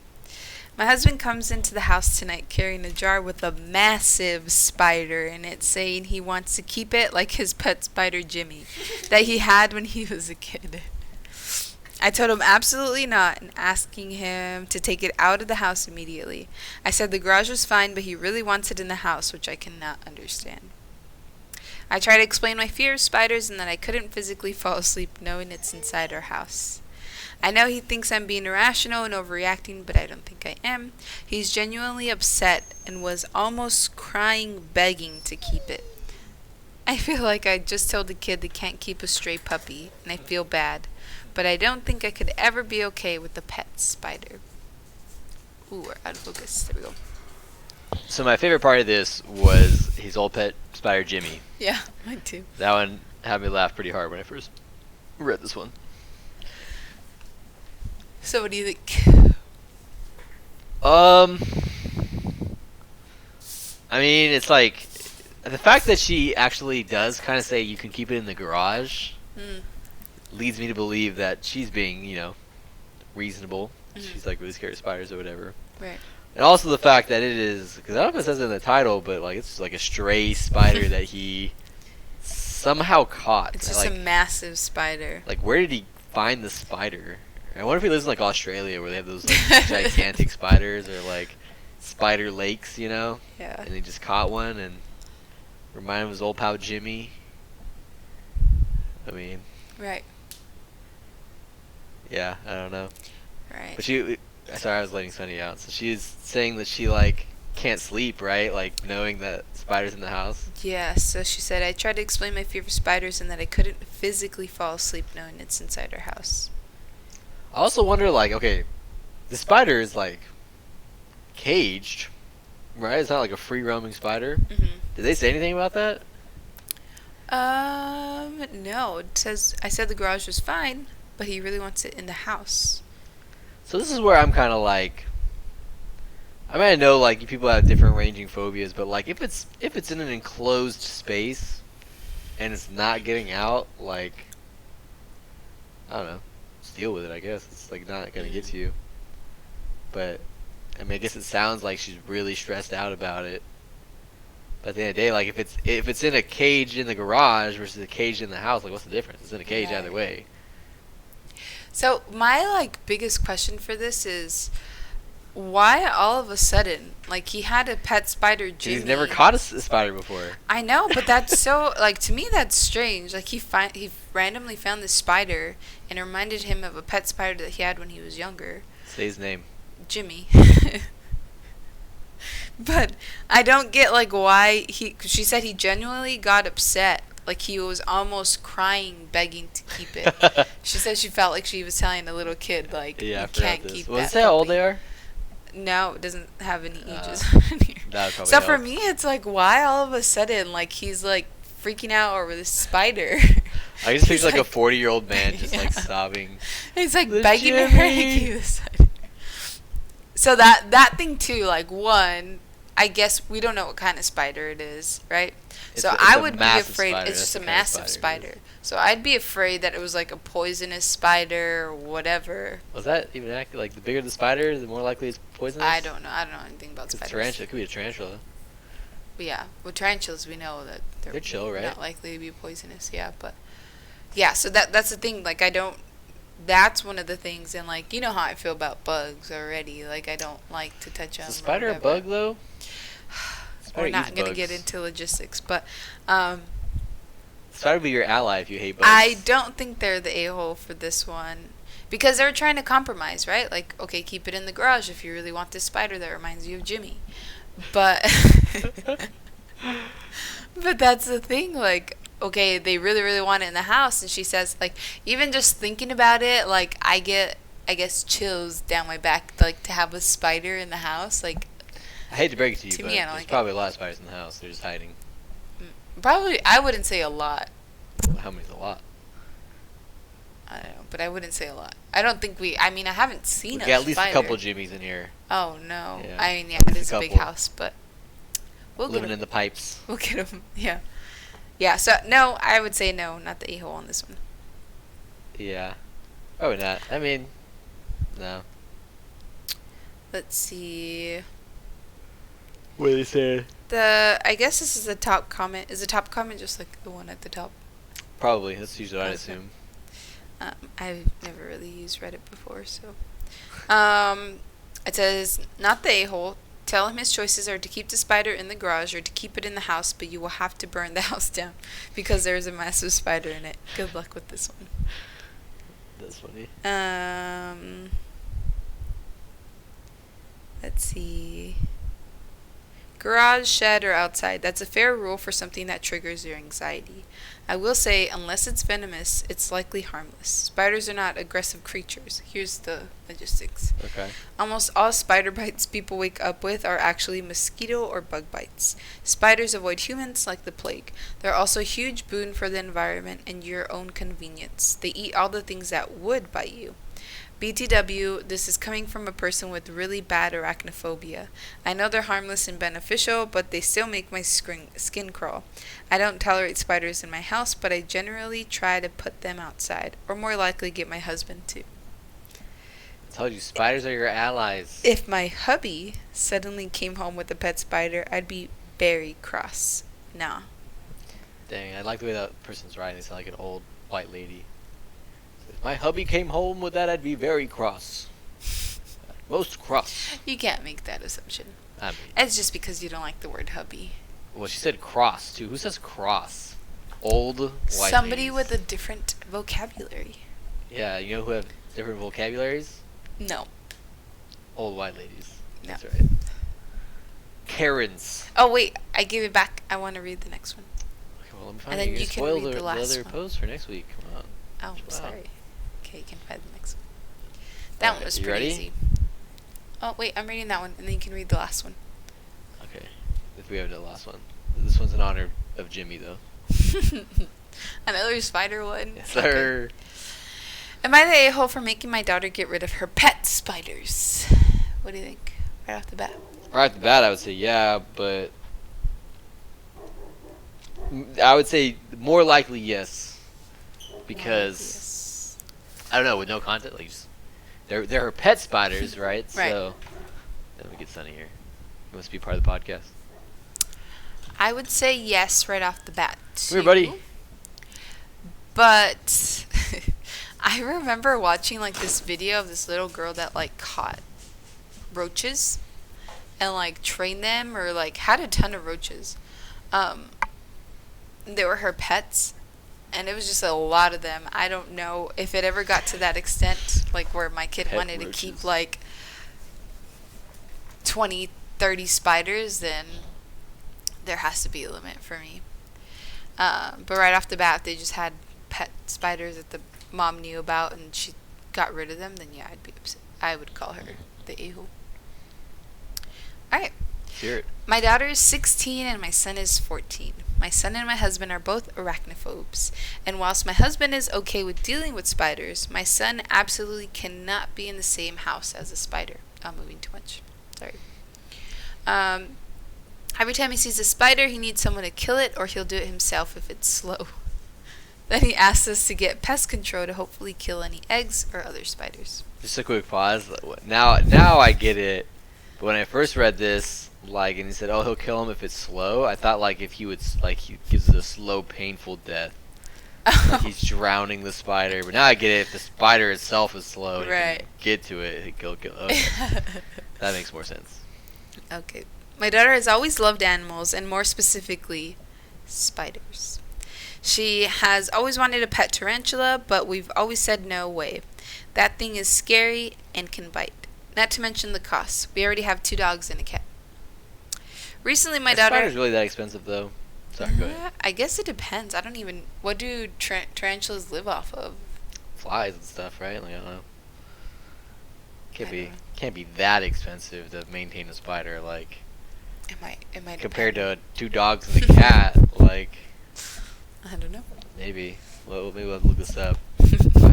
My husband comes into the house tonight carrying a jar with a massive spider in it, saying he wants to keep it like his pet spider Jimmy that he had when he was a kid. I told him absolutely not and asking him to take it out of the house immediately. I said the garage was fine, but he really wants it in the house, which I cannot understand. I try to explain my fear of spiders and that I couldn't physically fall asleep knowing it's inside our house. I know he thinks I'm being irrational and overreacting, but I don't think I am. He's genuinely upset and was almost crying, begging to keep it. I feel like I just told a kid they can't keep a stray puppy, and I feel bad. but I don't think I could ever be okay with the pet spider. Ooh, we're out of focus. There we go. So my favorite part of this was his old pet spider, Jimmy. Yeah, mine too. That one had me laugh pretty hard when I first read this one. So what do you think? I mean, it's like the fact that she actually does kind of say you can keep it in the garage leads me to believe that she's being, reasonable. She's like really scared of spiders or whatever. Right. And also the fact that it is, because I don't know if it says it in the title, but like it's like a stray spider that he somehow caught. It's just a massive spider. Like, where did he find the spider? I wonder if he lives in like Australia where they have those like gigantic spiders, or like spider lakes, Yeah. And he just caught one and reminded him of his old pal Jimmy. I mean, Right. yeah, I don't know. Right. But sorry, I was letting Sunny out. So she's saying that she like can't sleep, right? Like knowing that spiders in the house. Yeah, so she said, I tried to explain my fear for spiders and that I couldn't physically fall asleep knowing it's inside her house. I also wonder, like, okay, the spider is like caged, right? It's not like a free roaming spider. Mm-hmm. Did they say anything about that? No. It says, I said the garage was fine, but he really wants it in the house. So this is where I'm kind of like, I mean, I know like people have different ranging phobias, but like if it's in an enclosed space and it's not getting out, like, I don't know, just deal with it. I guess it's like not gonna get to you. But I mean, I guess it sounds like she's really stressed out about it. But at the end of the day, like if it's in a cage in the garage versus a cage in the house, like what's the difference? It's in a cage Right. either way. So my like biggest question for this is, why all of a sudden, like he had a pet spider, Jimmy. He's never caught a spider before. I know, but that's so like to me that's strange. Like he randomly found this spider and it reminded him of a pet spider that he had when he was younger, Say his name. Jimmy. But I don't get like why cause she said he genuinely got upset. Like he was almost crying, begging to keep it. She said she felt like she was telling a little kid, like, Yeah, I you forgot can't this. keep Well, that. does it say how old puppy." they are? No, it doesn't have any ages on here. That would probably So for help. me, it's like, why all of a sudden, like, he's like freaking out over this spider? I just He's picture like a 40-year-old man just like Yeah. sobbing. He's like The begging her to Jimmy. keep the spider. So that thing too, like one, I guess we don't know what kind of spider it is, right? So It's I a would be massive afraid. spider. It's That's just a the kind of massive spider it spider. So I'd be afraid that it was like a poisonous spider or whatever. Was that even accurate? Like the bigger the spider, the more likely it's poisonous? I don't know. I don't know anything about 'Cause spiders. tarantula, it could be a tarantula. But yeah, with tarantulas we know that They're chill, right? not likely to be poisonous. Yeah, but yeah, so that's the thing. Like I don't. That's one of the things, and like you know how I feel about bugs already. Like I don't like to touch them. Is a spider a bug though? Spider We're eats not gonna bugs. get into logistics, but Spider would be your ally if you hate bugs. I don't think they're the a-hole for this one because they're trying to compromise, right? Like, okay, keep it in the garage if you really want this spider that reminds you of Jimmy, but but that's the thing. Like, okay, they really really want it in the house, and she says like even just thinking about it, like I guess chills down my back, like to have a spider in the house, like. I hate to break it to you, To but me, I don't there's like it. probably a lot of spiders in the house. They're just hiding. Probably, I wouldn't say a lot. How many's a lot? I don't know, but I wouldn't say a lot. I don't think I mean, I haven't seen We a got at least spider. a couple Jimmies in here Oh no! Yeah, I mean, yeah, at it least is a a big couple. house, but we'll get living him. in the pipes. We'll get him. Yeah, yeah. So no, I would say no, not the a-hole on this one. Yeah. Probably not. I mean, no. Let's see. What do they say? I guess this is the top comment. Is the top comment just like the one at the top? Probably. That's usually what I Okay. assume. I've never really used Reddit before, so. It says, not the a-hole. Tell him his choices are to keep the spider in the garage or to keep it in the house, but you will have to burn the house down because there's a massive spider in it. Good luck with this one. That's funny. Let's see. Garage, shed, or outside. That's a fair rule for something that triggers your anxiety. I will say, unless it's venomous, it's likely harmless. Spiders are not aggressive creatures. Here's the logistics. Okay. Almost all spider bites people wake up with are actually mosquito or bug bites. Spiders avoid humans like the plague. They're also a huge boon for the environment and your own convenience. They eat all the things that would bite you. BTW, this is coming from a person with really bad arachnophobia. I know they're harmless and beneficial, but they still make my skin crawl. I don't tolerate spiders in my house, but I generally try to put them outside, or more likely get my husband to. I told you, spiders are your allies. If my hubby suddenly came home with a pet spider, I'd be very cross. Nah. Dang, I like the way that person's writing. They sound like an old white lady. If my hubby came home with that, I'd be very cross. Most cross. You can't make that assumption. I mean, It's just because you don't like the word hubby. well, she said cross, too. Who says cross? Old white Somebody ladies. with a different vocabulary. Yeah, you know who have different vocabularies? No. Old white ladies. No. That's right. Karens. Oh, wait. I gave it back. I want to read the next one. Okay, well, let me find And it. then You you can spoil read the last other one. post for next week. Come on. Oh, Wow. sorry. Okay, you can find the next one. That one Alright, was you pretty ready? easy. Oh, wait. I'm reading that one, and then you can read the last one. Okay. If we have the last one. This one's in honor of Jimmy, though. Another spider one. Yes, Okay. sir. Am I the a-hole for making my daughter get rid of her pet spiders? What do you think? Right off the bat. Right off the bat, I would say yeah, but I would say more likely yes, because I don't know, with no content, like just, they're her pet spiders, right? Right. So let me get Sunny here. He must be part of the podcast. I would say yes right off the bat. Come here, buddy. But I remember watching like this video of this little girl that like caught roaches and like trained them or like had a ton of roaches. They were her pets and it was just a lot of them. I don't know if it ever got to that extent, like where my kid Pet wanted roaches. to keep like 20, 30 spiders, then there has to be a limit for me. But right off the bat, if they just had pet spiders that the mom knew about and she got rid of them, then yeah, I'd be upset. I would call her the a-hole. Alright. Hear it. My daughter is 16 and my son is 14. My son and my husband are both arachnophobes. And whilst my husband is okay with dealing with spiders, my son absolutely cannot be in the same house as a spider. I'm moving too much. Sorry. Every time he sees a spider, he needs someone to kill it or he'll do it himself if it's slow. Then he asks us to get pest control to hopefully kill any eggs or other spiders. Just a quick pause. Now I get it. But when I first read this, like, and he said, "Oh, he'll kill him if it's slow," I thought like if he would, like, he gives it a slow, painful death, like he's drowning the spider. But now I get it. If the spider itself is slow, and he Right. can get to it, he'll kill. Okay. That makes more sense. Okay. My daughter has always loved animals, and more specifically, spiders. She has always wanted a pet tarantula, but we've always said no way. That thing is scary and can bite. Not to mention the cost. We already have 2 dogs and a cat. Recently, my Are daughter... spiders really that expensive though? Sorry, go ahead. I guess it depends. I don't even... What do tarantulas live off of? Flies and stuff, right? Like, I don't know. I don't know. Can't be that expensive to maintain a spider, like It might compared depend. to 2 dogs and a cat. Like, I don't know. maybe. Well, maybe we'll look this up.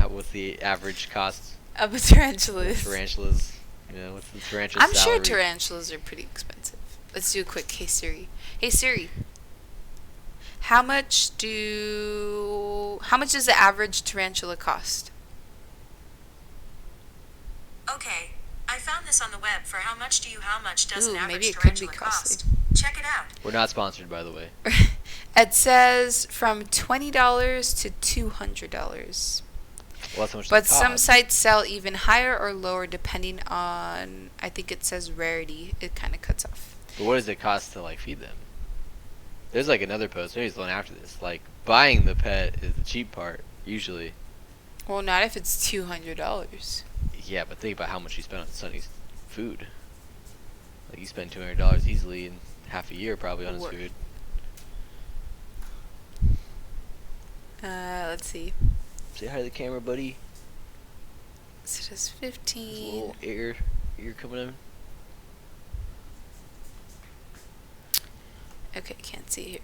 What's the average cost Of a tarantula of is... tarantulas? You know, what's the tarantula I'm sure salary? tarantulas are pretty expensive. Let's do a quick Hey Siri. Hey Siri. How much does the average tarantula cost? Okay, I found this on the web for how much does Ooh, an maybe average it could be tarantula costly. cost? Check it out. We're not sponsored, by the way. It says from $20 to $200. Well, that's how much But they some cost. sites sell even higher or lower depending on, I think it says rarity. It kind of cuts off. But what does it cost to, like, feed them? There's like another post. Maybe it's the one after this. Like, buying the pet is the cheap part usually. Well, not if it's $200. Yeah, but think about how much you spend on Sunny's food. Like, you spend $200 easily, and half a year probably on his Work. food. Let's see. Say hi to the camera, buddy. So it is There's a 15. little ear coming in. Okay, can't see here.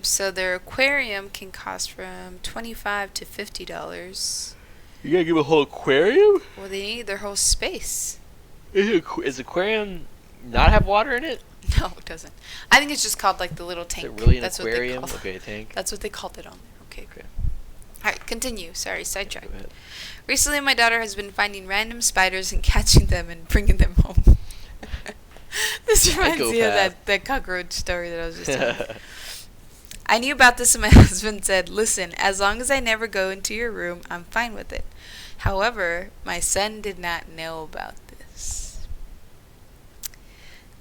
So their aquarium can cost from $25 to $50. You gotta give a whole aquarium? Well, they need their whole space. Is aquarium not have water in it? No, it doesn't. I think it's just called like the little tank. Is it really an That's aquarium? What they call. Okay, a tank. That's what they called it on there. Okay. Okay. All right, continue. Sorry, sidetrack. Go ahead. Recently, my daughter has been finding random spiders and catching them and bringing them home. This reminds me of Psychopath. that cockroach story that I was just telling. I knew about this and my husband said, "Listen, as long as I never go into your room, I'm fine with it." However, my son did not know about this.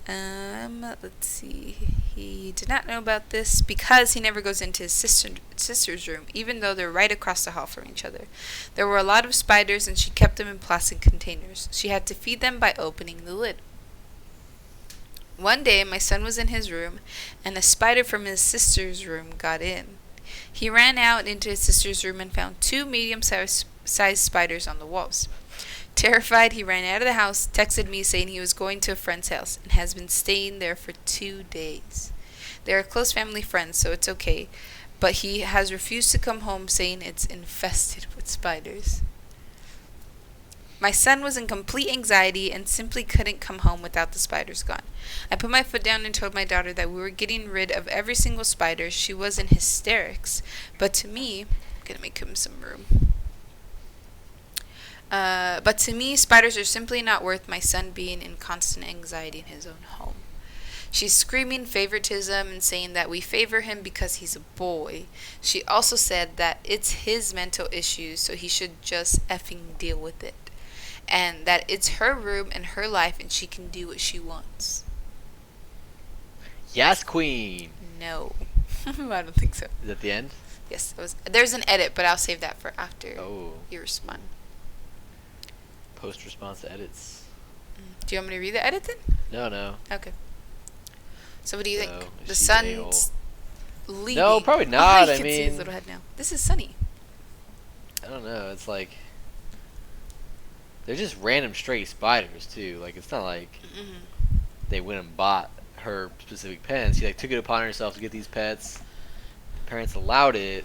Let's see. He did not know about this because he never goes into his sister's room, even though they're right across the hall from each other. There were a lot of spiders and she kept them in plastic containers. She had to feed them by opening the lid. One day, my son was in his room, and a spider from his sister's room got in. He ran out into his sister's room and found two medium-sized spiders on the walls. Terrified, he ran out of the house, texted me saying he was going to a friend's house, and has been staying there for 2 days. They are close family friends, so it's okay, but he has refused to come home, saying it's infested with spiders. My son was in complete anxiety and simply couldn't come home without the spiders gone. I put my foot down and told my daughter that we were getting rid of every single spider. She was in hysterics. But to me, I'm going to make him some room. But to me, spiders are simply not worth my son being in constant anxiety in his own home. She's screaming favoritism and saying that we favor him because he's a boy. She also said that it's his mental issues, so he should just effing deal with it. And that it's her room and her life and she can do what she wants. Yes, queen. No. I don't think so. Is that the end? Yes, there's an edit, but I'll save that for after Oh, you respond. post response edits. Do you want me to read the edit then? No. Okay. So what do you So, think? is The she an a-hole? sun's leaving. No, probably Oh, not. you I can see his mean, little head now. This is sunny. I don't know. It's like they're just random stray spiders too. Like it's not like Mm-hmm. they went and bought her specific pets. She like took it upon herself to get these pets. Parents allowed it,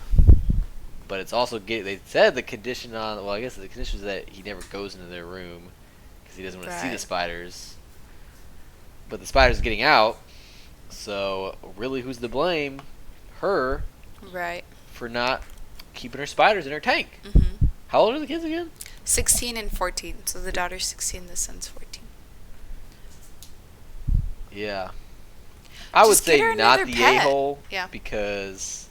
but it's also they said the condition on. Well, I guess the condition is that he never goes into their room because he doesn't want to see the Right. spiders. But the spiders are getting out, so really, who's to blame? Her Right. for not keeping her spiders in her tank. Mm-hmm. How old are the kids again? 16 and 14. So the daughter's 16, the son's 14. Yeah. I would Just get her say not another the pet. a-hole. Yeah. Because,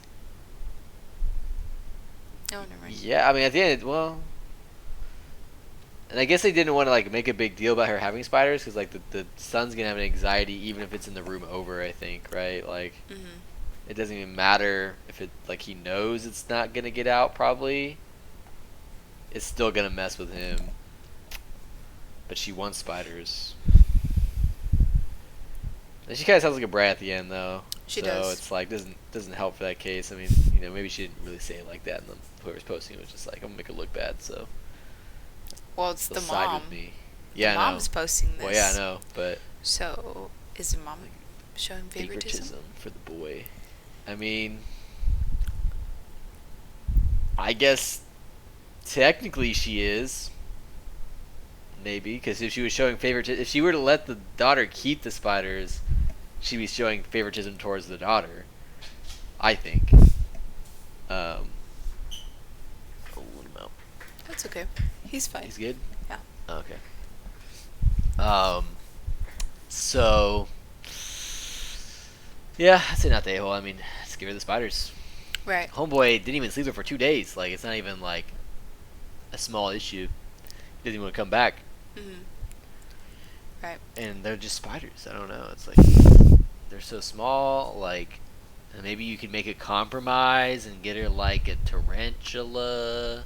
Oh, never mind. yeah, I mean, at the end, well. And I guess they didn't want to, like, make a big deal about her having spiders. Because, like, the son's going to have an anxiety even if it's in the room over, I think, right? Like, Mm-hmm. it doesn't even matter if it, like, he knows it's not going to get out, probably. It's still going to mess with him. But she wants spiders. And she kind of sounds like a brat at the end, though. She so does. it's like doesn't help for that case. I mean, maybe she didn't really say it like that, and whoever's posting it was just like, I'm gonna make it look bad, so Well, it's they'll the side mom. with me. The Yeah, I know. mom's posting this. Well, yeah, I know, but So, is the mom showing favoritism? favoritism for the boy. I mean, I guess technically she is. Maybe, because if she was showing favoritism, if she were to let the daughter keep the spiders, she'd be showing favoritism towards the daughter. I think. Oh, what about? That's okay. He's fine. He's good. Yeah. Okay. So. Yeah, I'd say not the a-hole. I mean, let's give her the spiders. Right. Homeboy didn't even sleep there for 2 days. Like, it's not even like a small issue. He doesn't even want to come back. Mm-hmm. And they're just spiders. I don't know. It's like they're so small. Like, and maybe you can make a compromise and get her like a tarantula.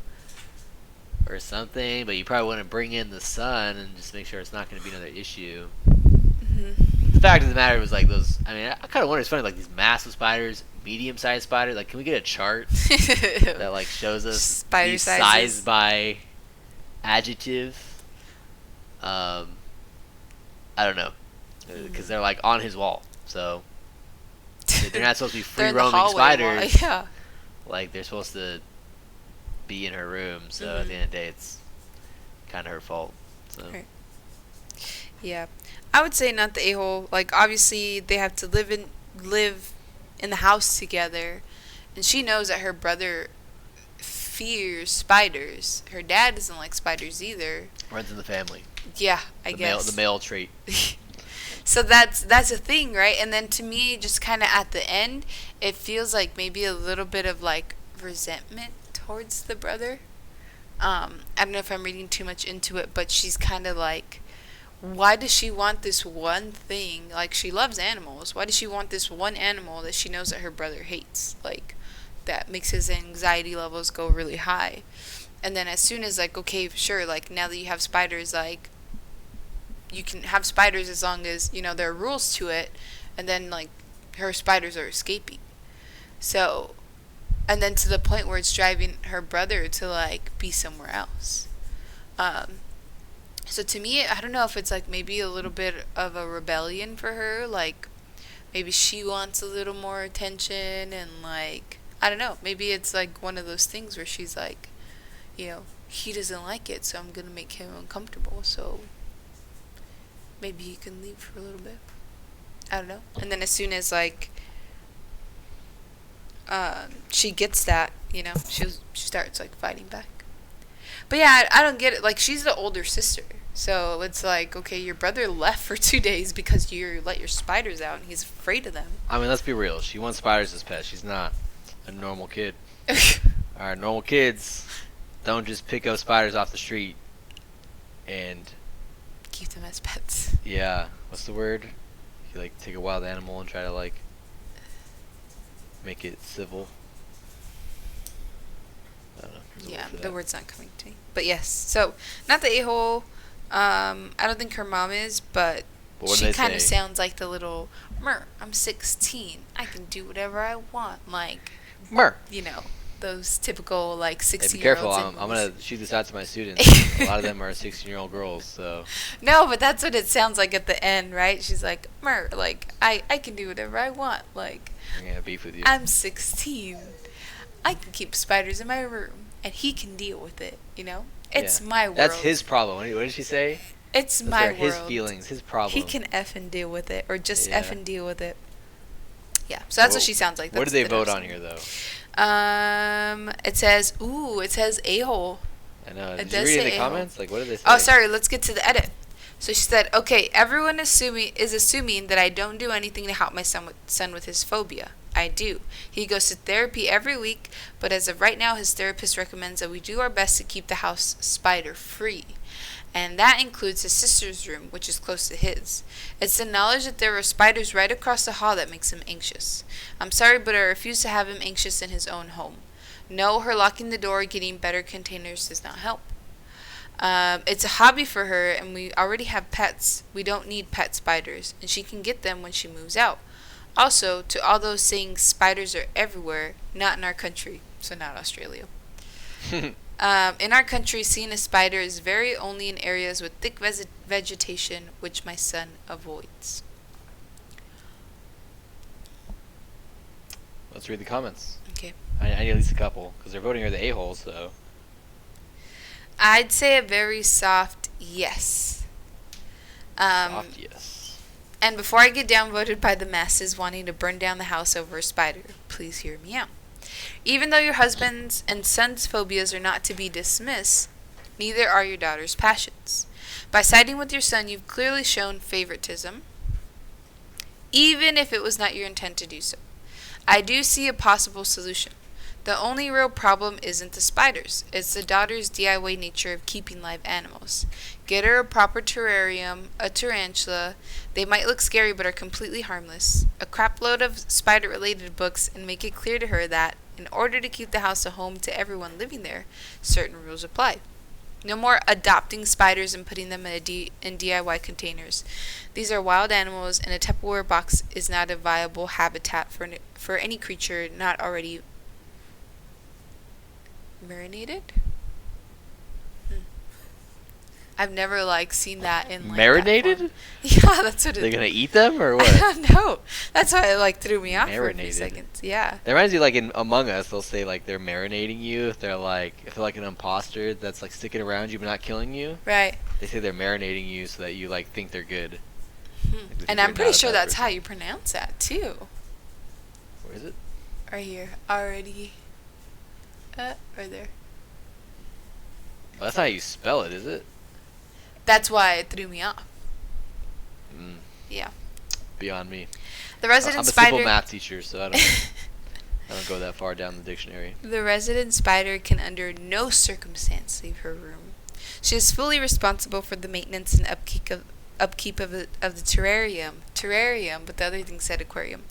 or something, but you probably want to bring in the sun and just make sure it's not going to be another issue. The fact of the matter was like those. I mean, I kind of wonder. It's funny, like these massive spiders, medium-sized spiders. Like, can we get a chart that like shows us Spider these sizes. size by adjective? I don't know, because they're like on his wall, so they're not supposed to be They're free in the roaming hallway spiders. wall, yeah. Like they're supposed to be in her room. So at the end of the day, it's kind of her fault. So. Right. Yeah, I would say not the a-hole. Like, obviously they have to live in the house together, and she knows that her brother fears spiders. Her dad doesn't like spiders either. Runs in the family. Yeah, I guess The male trait. So that's a thing, right? And then to me, just kind of at the end, it feels like maybe a little bit of like resentment towards the brother. I don't know if I'm reading too much into it, but she's kind of like, why does she want this one thing? Like, she loves animals. Why does she want this one animal that she knows that her brother hates? Like, that makes his anxiety levels go really high. And then as soon as, like, okay, sure, like, now that you have spiders, like, you can have spiders as long as, you know, there are rules to it. And then, like, her spiders are escaping. So, and then to the point where it's driving her brother to, like, be somewhere else. So to me, I don't know if it's like maybe a little bit of a rebellion for her. Like, maybe she wants a little more attention, and like, I don't know. Maybe it's like one of those things where she's like, you know, he doesn't like it, so I'm going to make him uncomfortable. So maybe he can leave for a little bit. I don't know. And then as soon as like she gets that, you know, she starts like fighting back. But yeah, I don't get it. Like, she's the older sister. So it's like, okay, your brother left for 2 days because you let your spiders out and he's afraid of them. I mean, let's be real. She wants spiders as pets. She's not a normal kid. Alright, normal kids don't just pick up spiders off the street and... keep them as pets. Yeah, what's the word? You like take a wild animal and try to like make it civil. I don't know. There's a Yeah, word for the that. word's not coming to me. But yes, so not the a-hole. I don't think her mom is, but But what do she they kind of say? sounds like the little, I'm 16. I can do whatever I want. Like, Mer. you know, those typical like Hey, 16-year-olds. be careful. in I'm movies. gonna shoot this out to my students. A lot of them are 16-year-old girls, so No, but that's what it sounds like at the end, right? She's like, like, I can do whatever I want. Like, I'm gonna beef with you. I'm 16. I can keep spiders in my room, and he can deal with it, you know? It's Yeah. my world. That's his problem. What did she say? It's Those my are world. his feelings, his problem. He can effing deal with it, or just Yeah. effing deal with it. Yeah, so that's what she sounds like. What That's did they the vote nurse. on here, though? It says a-hole. I know. It Did you does read in say the a-hole. comments? Like, what did they say? Oh, sorry, let's get to the edit. So she said, okay, everyone is assuming that I don't do anything to help my son with his phobia. I do. He goes to therapy every week, but as of right now, his therapist recommends that we do our best to keep the house spider free. And that includes his sister's room, which is close to his. It's the knowledge that there are spiders right across the hall that makes him anxious. I'm sorry, but I refuse to have him anxious in his own home. No, her locking the door, getting better containers does not help. It's a hobby for her, and we already have pets. We don't need pet spiders, and she can get them when she moves out. Also, to all those saying spiders are everywhere, not in our country, so not Australia. In our country, seeing a spider is very only in areas with thick vegetation, which my son avoids. Let's read the comments. Okay. I need at least a couple, because they're voting her the a-hole, so... I'd say a very soft yes. Soft yes. And before I get downvoted by the masses wanting to burn down the house over a spider, please hear me out. Even though your husband's and son's phobias are not to be dismissed, neither are your daughter's passions. By siding with your son, you've clearly shown favoritism, even if it was not your intent to do so. I do see a possible solution. The only real problem isn't the spiders. It's the daughter's DIY nature of keeping live animals. Get her a proper terrarium, a tarantula. They might look scary but are completely harmless. A crapload of spider-related books, and make it clear to her that, in order to keep the house a home to everyone living there, certain rules apply. No more adopting spiders and putting them in DIY containers. These are wild animals, and a Tupperware box is not a viable habitat for any creature not already marinated. I've never seen that in that Marinated? form. Yeah, that's what it They're is. gonna eat them or I what? don't know. That's why it threw me off for a few Marinated. seconds. Yeah. That reminds me, like in Among Us, they'll say like they're marinating you. If they're like an imposter that's like sticking around you but not killing you. Right. They say they're marinating you so that you like think they're good. Like, they think And they're I'm pretty not a sure bad that's person. how you pronounce that too. Where is it? Right here. Already. Right there. Well, that's not how you spell it, is it? That's why it threw me off. Mm, Yeah. beyond me. The resident I'm a spider. simple math teacher, so I don't go that far down the dictionary. The resident spider can under no circumstance leave her room. She is fully responsible for the maintenance and upkeep of the terrarium, but the other thing said aquarium.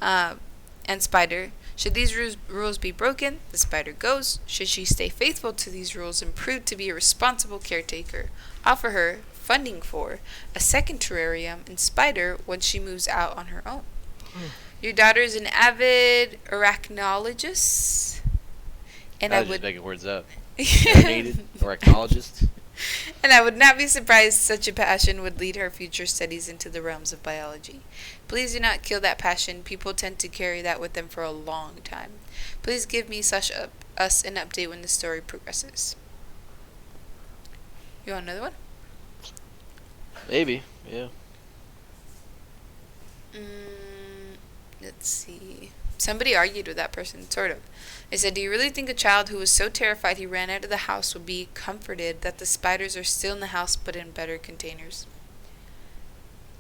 And spider. Should these rules be broken, the spider goes. Should she stay faithful to these rules and prove to be a responsible caretaker, offer her funding for a second terrarium and spider when she moves out on her own. Your daughter is an avid arachnologist, and I I was just would making words up. Marinated or archaeologist. and I would not be surprised such a passion would lead her future studies into the realms of biology. Please do not kill that passion. People tend to carry that with them for a long time. Please give me us an update when the story progresses. You want another one? Maybe, yeah. Let's see. Somebody argued with that person, sort of. They said, do you really think a child who was so terrified he ran out of the house would be comforted that the spiders are still in the house but in better containers?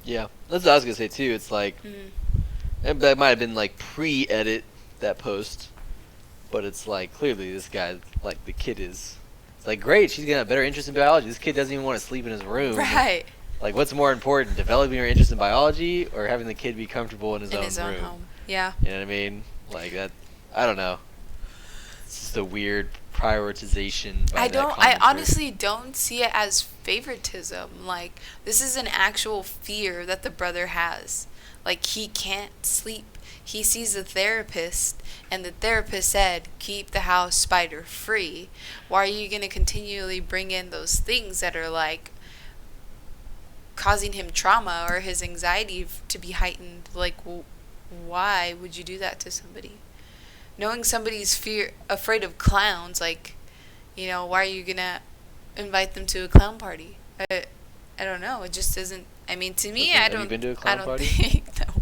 Yeah, that's what I was gonna say too. It's like that might have been like pre-edit that post, but it's like clearly this guy, like the kid is. It's like great, she's gonna have better interest in biology. This kid doesn't even want to sleep in his room. Right. Like, what's more important, developing her interest in biology or having the kid be comfortable in his In own his room? own home. Yeah. You know what I mean? Like that. I don't know. It's just a weird prioritization. By I that I commenter. honestly don't see it as favoritism. Like, this is an actual fear that the brother has. Like, he can't sleep. He sees a therapist, and the therapist said, keep the house spider free. Why are you going to continually bring in those things that are, like, causing him trauma or his anxiety to be heightened? Like, why would you do that to somebody? Knowing somebody's afraid of clowns, like, why are you gonna invite them to a clown party? I don't know. It just doesn't. I mean, to me, Have you been to a clown I don't party? think. No.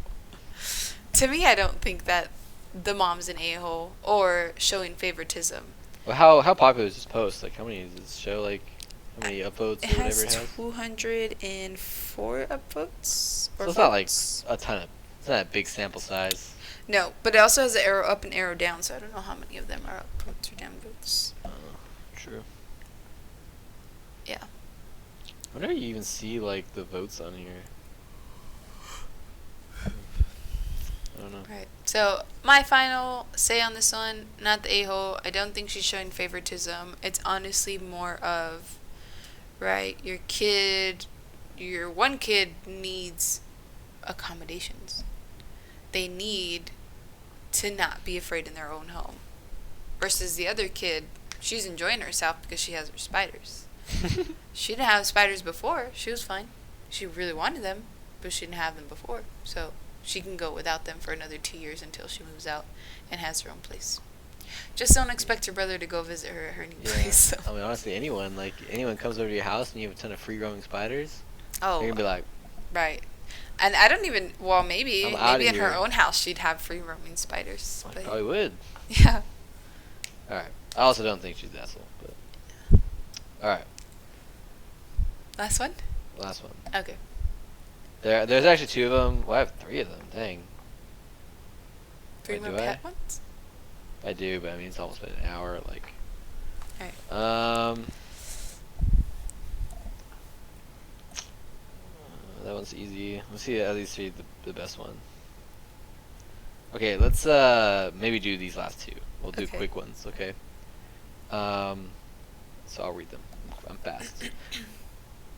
To me, I don't think that the mom's an a-hole or showing favoritism. Well, how popular is this post? Like, how many does this show? Like, how many upvotes It or whatever has it has? 204 upvotes. So it's not like a ton of. It's not a big sample size. No, but it also has an arrow up and arrow down, so I don't know how many of them are upvotes or downvotes. True. Yeah. Whenever you even see like the votes on here. I don't know. Right. So, my final say on this one, not the a-hole. I don't think she's showing favoritism. It's honestly more of, right, your one kid needs accommodations. They need to not be afraid in their own home. Versus the other kid, she's enjoying herself because she has her spiders. She didn't have spiders before. She was fine. She really wanted them, but she didn't have them before. So she can go without them for another 2 years until she moves out and has her own place. Just don't expect your brother to go visit her at her new place. I mean, honestly, anyone comes over to your house and you have a ton of free roaming spiders, Oh, you're gonna be like, right. And I don't even. Well, maybe I'm outta in her here. own house she'd have free roaming spiders. I But probably would. yeah. All right. I also don't think she's an asshole, but all right. Last one. Last one. Okay. There's actually two of them. Well, I have three of them. Dang. 3 Wait, more do I? pet ones. I do, but I mean it's almost been an hour. Like. Alright. That one's easy. Let's see at least three the best one. Okay, let's maybe do these last two. We'll do Okay. quick ones, okay? So I'll read them. I'm fast.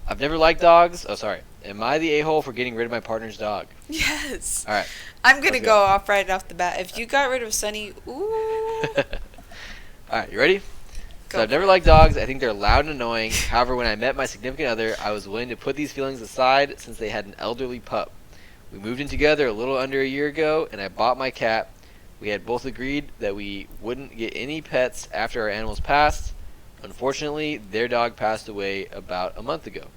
I've never liked dogs. Oh, sorry. Am I the a-hole for getting rid of my partner's dog? Yes. All right. I'm gonna Let's go go. off right off the bat. If you got rid of Sunny, ooh. All right, you ready? Go So I've for never it. liked dogs. I think they're loud and annoying. However, when I met my significant other, I was willing to put these feelings aside since they had an elderly pup. We moved in together a little under a year ago, and I bought my cat. We had both agreed that we wouldn't get any pets after our animals passed. Unfortunately, their dog passed away about a month ago.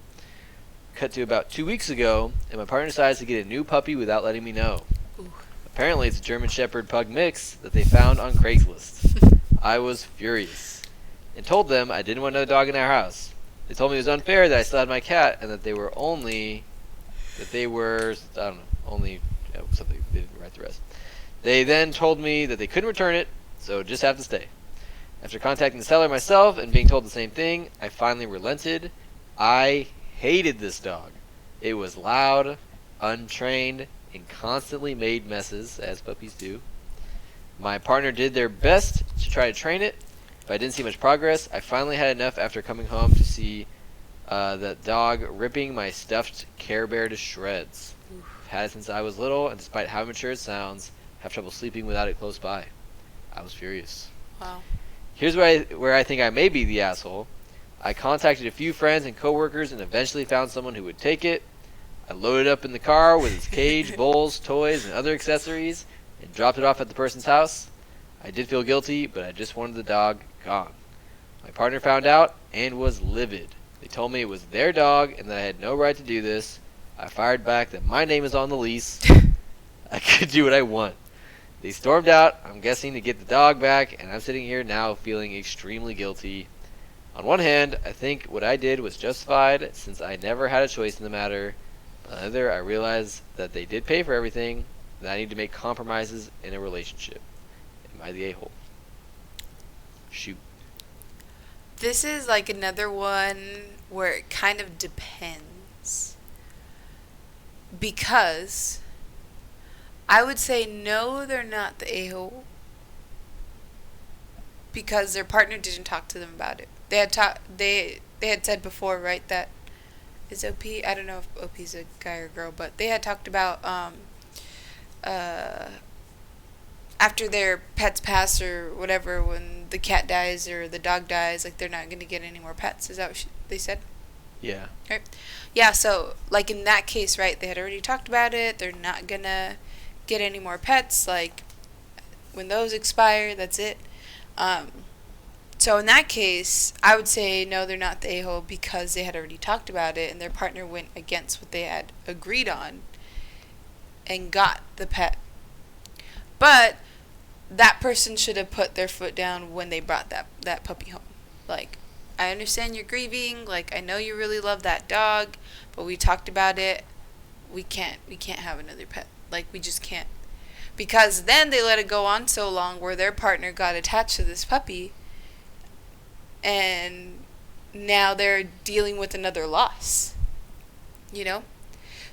Cut to about 2 weeks ago, and my partner decides to get a new puppy without letting me know. Ooh. Apparently, it's a German Shepherd Pug mix that they found on Craigslist. I was furious and told them I didn't want another dog in our house. They told me it was unfair that I still had my cat and that they were only, I don't know, only, something, they didn't write the rest. They then told me that they couldn't return it, so it'd just have to stay. After contacting the seller myself and being told the same thing, I finally relented. I hated this dog. It was loud, untrained, and constantly made messes, as puppies do. My partner did their best to try to train it, but I didn't see much progress. I finally had enough after coming home to see that dog ripping my stuffed Care Bear to shreds. I've had it since I was little, and despite how mature it sounds, I have trouble sleeping without it close by. I was furious. Wow. Here's where I think I may be the asshole. I contacted a few friends and coworkers and eventually found someone who would take it. I loaded up in the car with its cage, bowls, toys, and other accessories and dropped it off at the person's house. I did feel guilty, but I just wanted the dog gone. My partner found out and was livid. They told me it was their dog and that I had no right to do this. I fired back that my name is on the lease. I could do what I want. They stormed out, I'm guessing to get the dog back, and I'm sitting here now feeling extremely guilty. On one hand, I think what I did was justified since I never had a choice in the matter. On the other, I realize that they did pay for everything, and I need to make compromises in a relationship. Am I the a-hole? Shoot. This is like another one where it kind of depends. Because I would say no, they're not the a-hole. Because their partner didn't talk to them about it. They had said before, right, that is OP. I don't know if OP's a guy or girl, but they had talked about after their pets pass or whatever, when the cat dies or the dog dies, like they're not going to get any more pets. Is that what they said? Yeah. Right. Yeah, so like in that case, right, they had already talked about it. They're not going to get any more pets. Like when those expire, that's it. So in that case, I would say no, they're not the a-hole because they had already talked about it and their partner went against what they had agreed on and got the pet. But that person should have put their foot down when they brought that puppy home. Like, I understand you're grieving, like I know you really love that dog, but we talked about it. We can't have another pet. Like, we just can't. Because then they let it go on so long where their partner got attached to this puppy and now they're dealing with another loss. You know?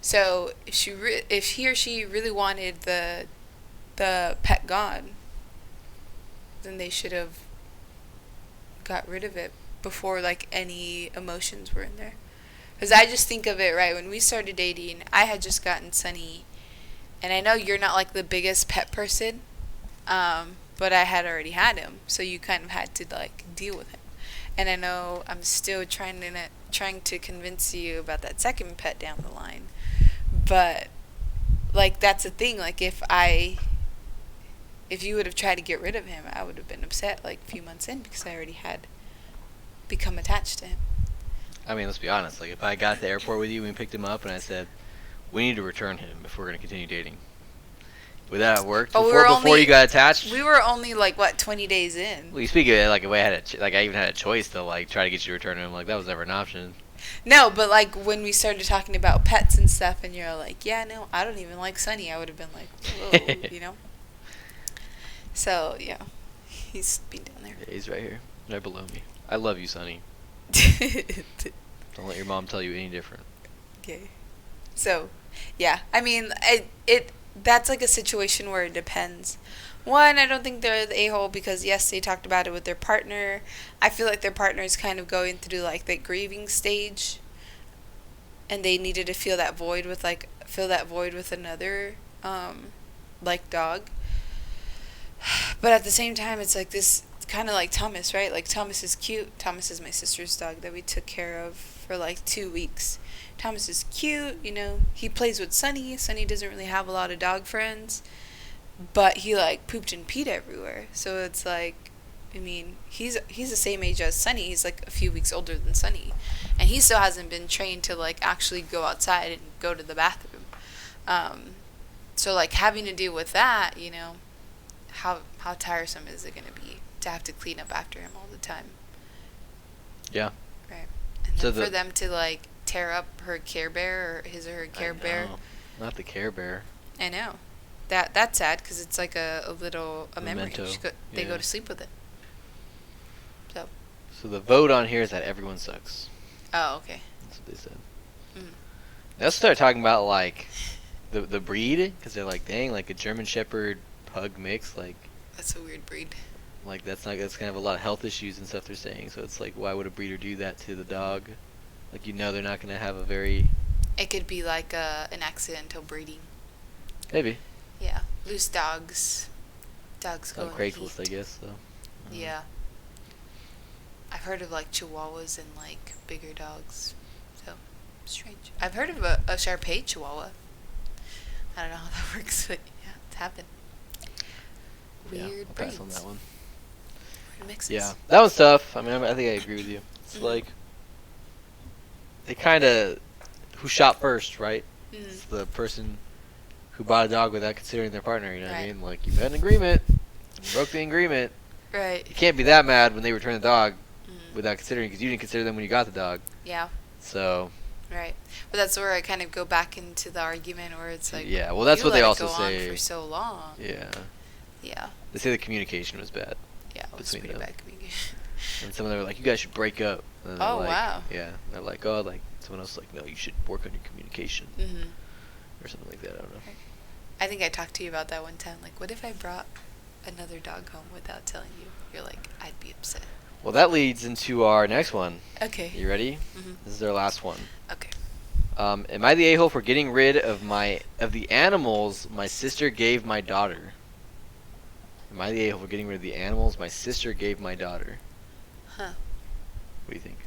So if he or she really wanted the pet gone, then they should have got rid of it before like any emotions were in there. Because I just think of it, right, when we started dating, I had just gotten Sunny, and I know you're not like the biggest pet person, but I had already had him, so you kind of had to like deal with him. And I know I'm still trying to convince you about that second pet down the line, but like that's the thing. Like if you would have tried to get rid of him, I would have been upset like a few months in because I already had become attached to him. I mean, let's be honest. Like, if I got to the airport with you and we picked him up and I said, we need to return him if we're going to continue dating. Would that have worked before you got attached? We were only like, what, 20 days in? Well, you speak of it like if I had I even had a choice to like try to get you to return him. Like, that was never an option. No, but like when we started talking about pets and stuff and you're like, yeah, no, I don't even like Sunny, I would have been like, whoa, you know? So, yeah, he's been down there. Yeah, he's right here, right below me. I love you, Sonny. Don't let your mom tell you any different. Okay. So, yeah, I mean, it that's like a situation where it depends. One, I don't think they're the a-hole because, yes, they talked about it with their partner. I feel like their partner is kind of going through, like, the grieving stage. And they needed to fill that void with another, like, dog. But at the same time, it's like this, kind of like Thomas, right? Like, Thomas is cute. Thomas is my sister's dog that we took care of for, like, 2 weeks. Thomas is cute, He plays with Sunny. Sunny doesn't really have a lot of dog friends. But he, like, pooped and peed everywhere. So it's like, I mean, he's the same age as Sunny. He's, like, a few weeks older than Sunny. And he still hasn't been trained to, like, actually go outside and go to the bathroom. So, like, having to deal with that, how tiresome is it going to be to have to clean up after him all the time? Yeah. Right. And So then for them to, like, tear up her Care Bear, or his or her Care Bear. Not the Care Bear. I know. That's sad because it's like a memory. Memento. They Yeah. go to sleep with it. So the vote on here is that everyone sucks. Oh, okay. That's what they said. Mm. Let's start talking about, like, the breed, because they're like, dang, like a German Shepherd pug mix, like That's a weird breed. that's kind of a lot of health issues and stuff they're saying. So it's like, why would a breeder do that to the dog? Like, they're not gonna have a very It could be like an accidental breeding. maybe Yeah, loose dogs. Dogs go on in Craigslist, heat. I guess. So Yeah. I've heard of like Chihuahuas and like bigger dogs. So strange. I've heard of a Shar-Pei Chihuahua. I don't know how that works, but yeah, it's happened. yeah, Weird I'll breeds. pass on that one. Weird mixes. Yeah, that one's tough. I mean, I think I agree with you. It's Mhm. like they kind of who shot first, right? Mm. It's the person who bought a dog without considering their partner. You know what I Right. mean? Like, you had an agreement, you broke the agreement. Right. You can't be that mad when they return the dog Mm. without considering, because you didn't consider them when you got the dog. Yeah. So Right. But that's where I kind of go back into the argument where it's like, yeah, well, that's you what they let it also go say. on for so long. Yeah, Yeah. they say the communication was bad, Yeah. It was Between pretty them. bad communication. and some of them were like, "You guys should break up." And they're Oh, like, wow. Yeah, they're like, "Oh, like someone else is like, no, you should work on your communication Mhm. or something like that." I don't know. I think I talked to you about that one time. Like, what if I brought another dog home without telling you? You're like, I'd be upset. Well, that leads into our next one. Okay. You ready? Mhm. This is our last one. Okay. Am I the a-hole for getting rid of the animals my sister gave my daughter? Am I the a-hole for getting rid of the animals my sister gave my daughter? Huh. What do you think?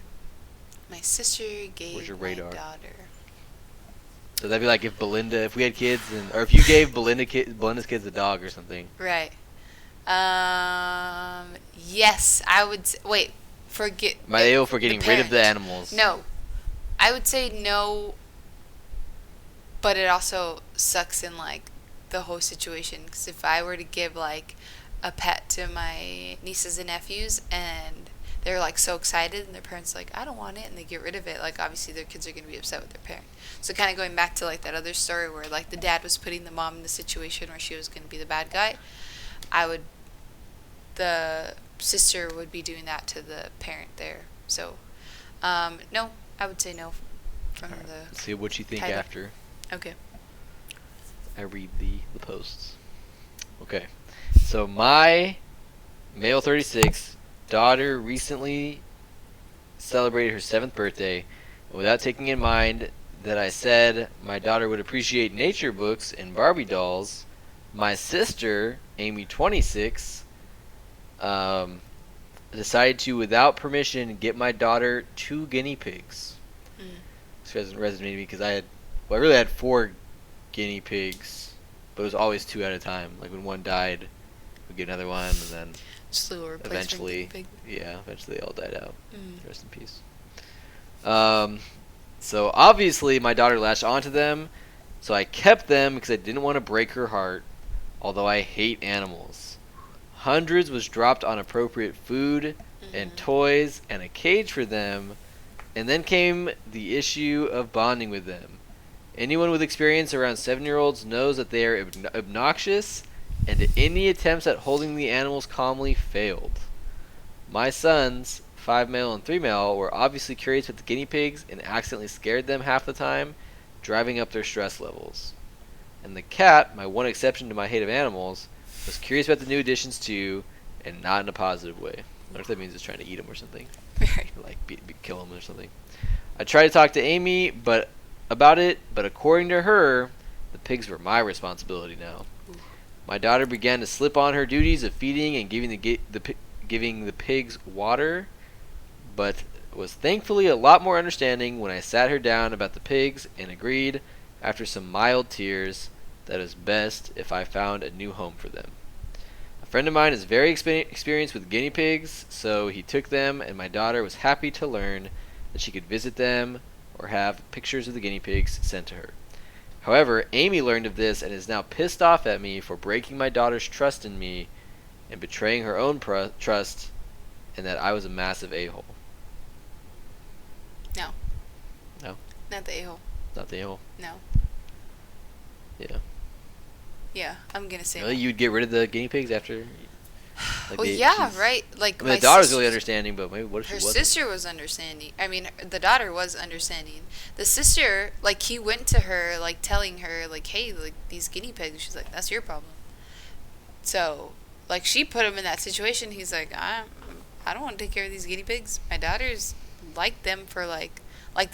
My sister gave your my radar? daughter. So that'd be like if we had kids, or if you gave Belinda's kids a dog or something. Right. Yes, I would. Wait. Forget. Am I the a-hole for the getting rid of the parent. animals? No. I would say no, but it also sucks in like the whole situation. Because if I were to give like a pet to my nieces and nephews and they're like so excited and their parents like, I don't want it, and they get rid of it, like obviously their kids are going to be upset with their parent. So kind of going back to like that other story where like the dad was putting the mom in the situation where she was going to be the bad guy, the sister would be doing that to the parent there. So no, I would say no from Alright, the. let's see what you think title. after Okay. I read the posts. Okay. So my male 36 daughter recently celebrated her 7th birthday. Without taking in mind that I said my daughter would appreciate nature books and Barbie dolls, my sister, Amy 26, decided to, without permission, get my daughter 2 guinea pigs. Mm. This doesn't resonate with me because I really had 4 guinea pigs, but it was always 2 at a time. Like when one died, we'd get another one, and then Just a little replacement. eventually, Big. eventually they all died out. Mm. Rest in peace. So obviously my daughter latched onto them, so I kept them because I didn't want to break her heart, although I hate animals. Hundreds was dropped on appropriate food and Mhm. toys and a cage for them, and then came the issue of bonding with them. Anyone with experience around 7-year-olds knows that they are obnoxious, and any attempts at holding the animals calmly failed. My sons, 5 male and 3 male, were obviously curious with the guinea pigs and accidentally scared them half the time, driving up their stress levels. And the cat, my one exception to my hate of animals, Was curious about the new additions too, and not in a positive way. I wonder if that means it's trying to eat them or something, Right. or like kill them or something. I tried to talk to Amy, about it, but according to her, the pigs were my responsibility now. Ooh. My daughter began to slip on her duties of feeding and giving the pigs water, but was thankfully a lot more understanding when I sat her down about the pigs and agreed, after some mild tears, that it was best if I found a new home for them. A friend of mine is very experienced with guinea pigs, so he took them, and my daughter was happy to learn that she could visit them or have pictures of the guinea pigs sent to her. However, Amy learned of this and is now pissed off at me for breaking my daughter's trust in me and betraying her own trust, and that I was a massive a-hole. No. No? Not the a-hole. Not the a-hole? No. Yeah. Yeah, I'm gonna say Really? no. You'd get rid of the guinea pigs after? Well, yeah, right. Like I mean, my the daughter's sister- really understanding, but maybe what if she Her wasn't? sister was understanding. I mean, the daughter was understanding. The sister, like, he went to her, like, telling her, like, hey, like, these guinea pigs. She's like, that's your problem. So, like, she put him in that situation. He's like, I don't want to take care of these guinea pigs. My daughters like them for, like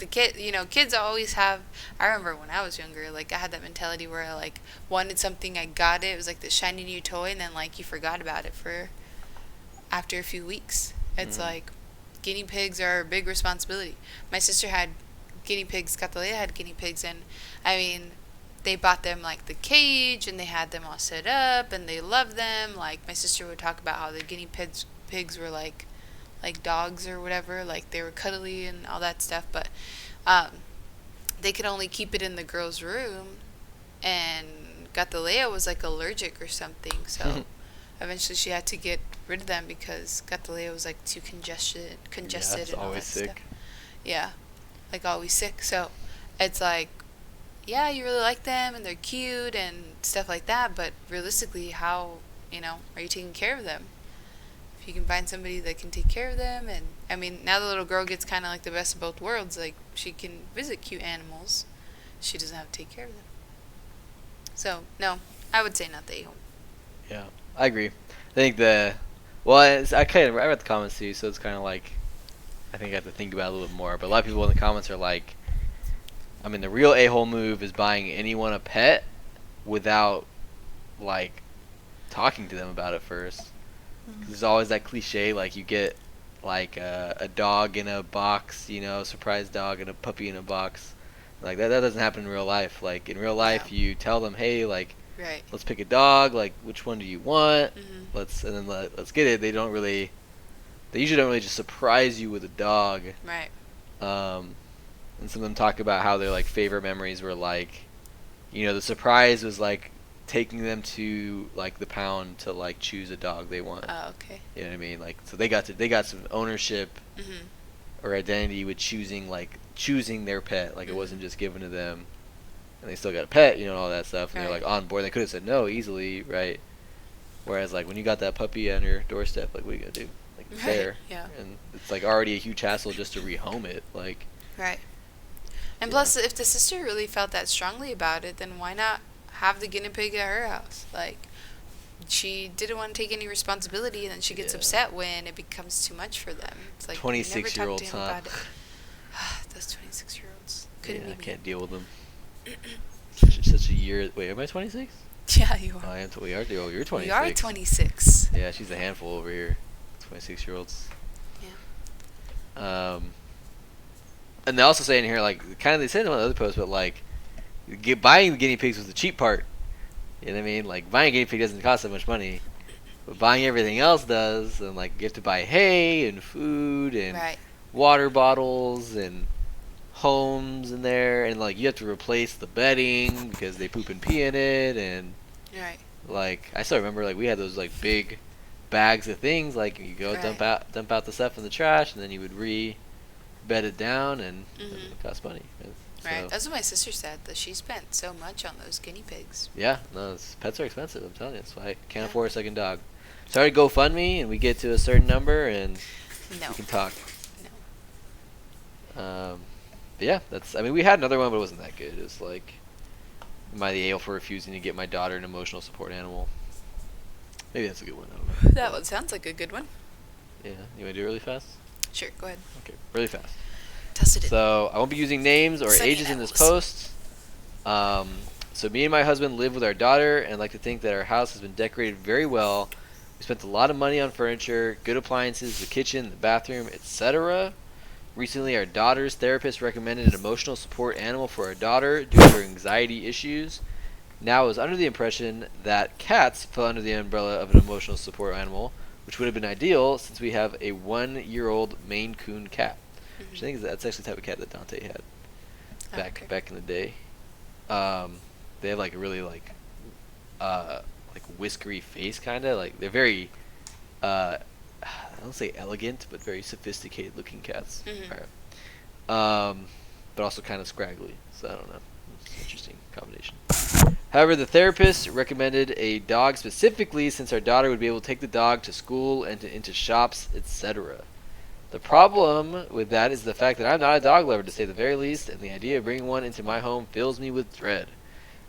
the kid, kids always have. I remember when I was younger, like, I had that mentality where I, like, wanted something, I got it. It was like the shiny new toy, and then, like, you forgot about it for after a few weeks. It's like guinea pigs are a big responsibility. My sister had guinea pigs, Catalina had guinea pigs, and I mean, they bought them like the cage, and they had them all set up, and they loved them. Like, my sister would talk about how the guinea pigs were like dogs or whatever, like they were cuddly and all that stuff, but they could only keep it in the girl's room, and Gatalea was like allergic or something, so eventually she had to get rid of them because Gatalea was like too congested Yeah, and it's all always that sick. stuff. Yeah, like always sick. So it's like, yeah, you really like them and they're cute and stuff like that, but realistically, how are you taking care of them? If you can find somebody that can take care of them, and I mean, now the little girl gets kind of like the best of both worlds. Like, she can visit cute animals, she doesn't have to take care of them. So no, I would say not the a-hole. Yeah, I agree. I think I read the comments too, so it's kind of like, I think I have to think about it a little bit more. But a lot of people in the comments are like, I mean, the real a-hole move is buying anyone a pet without, like, talking to them about it first. 'Cause there's always that cliche, like, you get, like, a dog in a box, surprise dog and a puppy in a box. Like, that doesn't happen in real life. Like, in real life, you tell them, hey, like, Right. let's pick a dog, like, which one do you want? Mhm. Let's get it. They usually don't really just surprise you with a dog. Right. And some of them talk about how their, like, favorite memories were, like, the surprise was, like, taking them to, like, the pound to, like, choose a dog they want. Oh, okay. You know what I mean? Like, so they got some ownership Mhm. or identity with choosing their pet. Like, it wasn't just given to them, and they still got a pet, and all that stuff, and they're, Right. like, on board. They could have said no easily, right? Whereas, like, when you got that puppy on your doorstep, like, what are you gonna do? Like, it's Right, there, yeah. and it's, like, already a huge hassle just to rehome it. Like, Right. And Yeah. plus, if the sister really felt that strongly about it, then why not have the guinea pig at her house? Like, she didn't want to take any responsibility, and then she gets Yeah. upset when it becomes too much for them. It's like, you never 26-year-olds, talked to him huh? about it. Those 26-year-olds. Couldn't yeah, I be me. can't deal with them. such a year. Wait, am I 26? Yeah, you Oh, are. I am. We are. Oh, you're 26. We are 26. Yeah, she's a handful over here. 26-year-olds. Yeah. And they also say in here, like, kind of, they said in one of the other posts, but, like, buying the guinea pigs was the cheap part. You know what I mean? Like, buying a guinea pig doesn't cost that much money, but buying everything else does. And, like, you have to buy hay and food and Right. water bottles and homes in there, and, like, you have to replace the bedding because they poop and pee in it, and, Right. like, I still remember, like, we had those, like, big bags of things, like, you go Right. dump out the stuff in the trash, and then you would bed it down, and Mhm. it cost money. Right. So, That's what my sister said, that she spent so much on those guinea pigs. yeah, no, pets are expensive. I'm telling you, that's why I can't Yeah. afford a second dog. Sorry, GoFundMe, and we get to a certain number, and No. we can talk. No. But yeah, we had another one, but it wasn't that good. It was like, am I the ale for refusing to get my daughter an emotional support animal? Maybe that's a good one. I don't know. That one sounds like a good one. Yeah. You want to do it really fast? Sure, go ahead. Okay, really fast. Test it. So I won't be using names or Sunny ages in this Meadows. post. So me and my husband live with our daughter, and like to think that our house has been decorated very well. We spent a lot of money on furniture, good appliances, the kitchen, the bathroom, etc. Recently, our daughter's therapist recommended an emotional support animal for our daughter due to her anxiety issues. Now, I was under the impression that cats fell under the umbrella of an emotional support animal, which would have been ideal since we have a 1-year-old Maine Coon cat. Which I think that's actually the type of cat that Dante had back in the day. They have like a really like whiskery face, kind of like they're very I don't say elegant, but very sophisticated looking cats. Alright. But also kind of scraggly, so I don't know. It's an interesting combination. However, the therapist recommended a dog specifically since our daughter would be able to take the dog to school and into shops, etc. The problem with that is the fact that I'm not a dog lover, to say the very least, and the idea of bringing one into my home fills me with dread.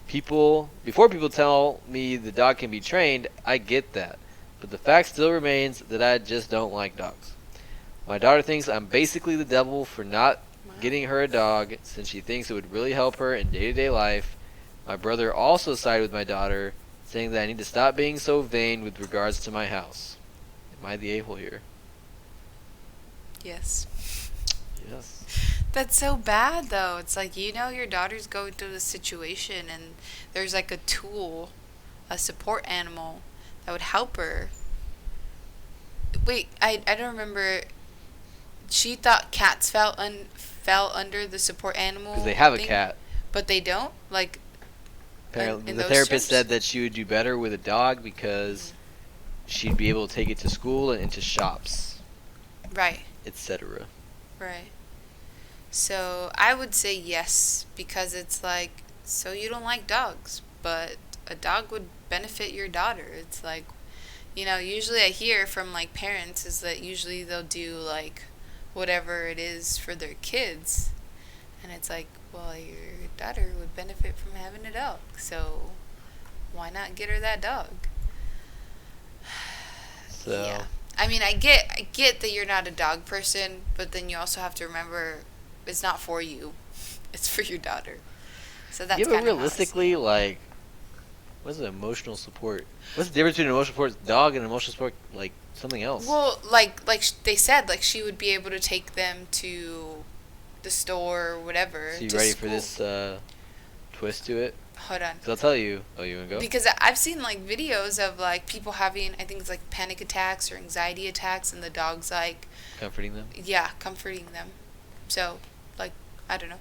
Before people tell me the dog can be trained, I get that. But the fact still remains that I just don't like dogs. My daughter thinks I'm basically the devil for not getting her a dog, since she thinks it would really help her in day-to-day life. My brother also sided with my daughter, saying that I need to stop being so vain with regards to my house. Am I the a-hole here? Yes. Yes. That's so bad, though. It's like, your daughter's going through this situation, and there's like a tool, a support animal that would help her. Wait, I don't remember. She thought cats fell under the support animal. Because they have thing, a cat. but they don't. Like, Apparently, in the those therapist terms? said that she would do better with a dog because she'd be able to take it to school and into shops, right, etc. right. So I would say yes, because it's like, so you don't like dogs, but a dog would benefit your daughter. It's like, usually I hear from like parents is that usually they'll do like whatever it is for their kids, and it's like, well, your daughter would benefit from having a dog, so why not get her that dog? So Yeah. I mean, I get that you're not a dog person, but then you also have to remember it's not for you. It's for your daughter. So that's yeah, but kind of realistically, like, what's an emotional support? What's the difference between an emotional support dog and an emotional support like something else? well, like they said, like she would be able to take them to the store or whatever. So you to ready school. for this twist to it? Hold on. Because I'll tell you. Oh, you wanna go? Because I've seen like videos of like people having, I think it's like panic attacks or anxiety attacks, and the dog's like, Comforting them. yeah, comforting them. So, like, I don't know.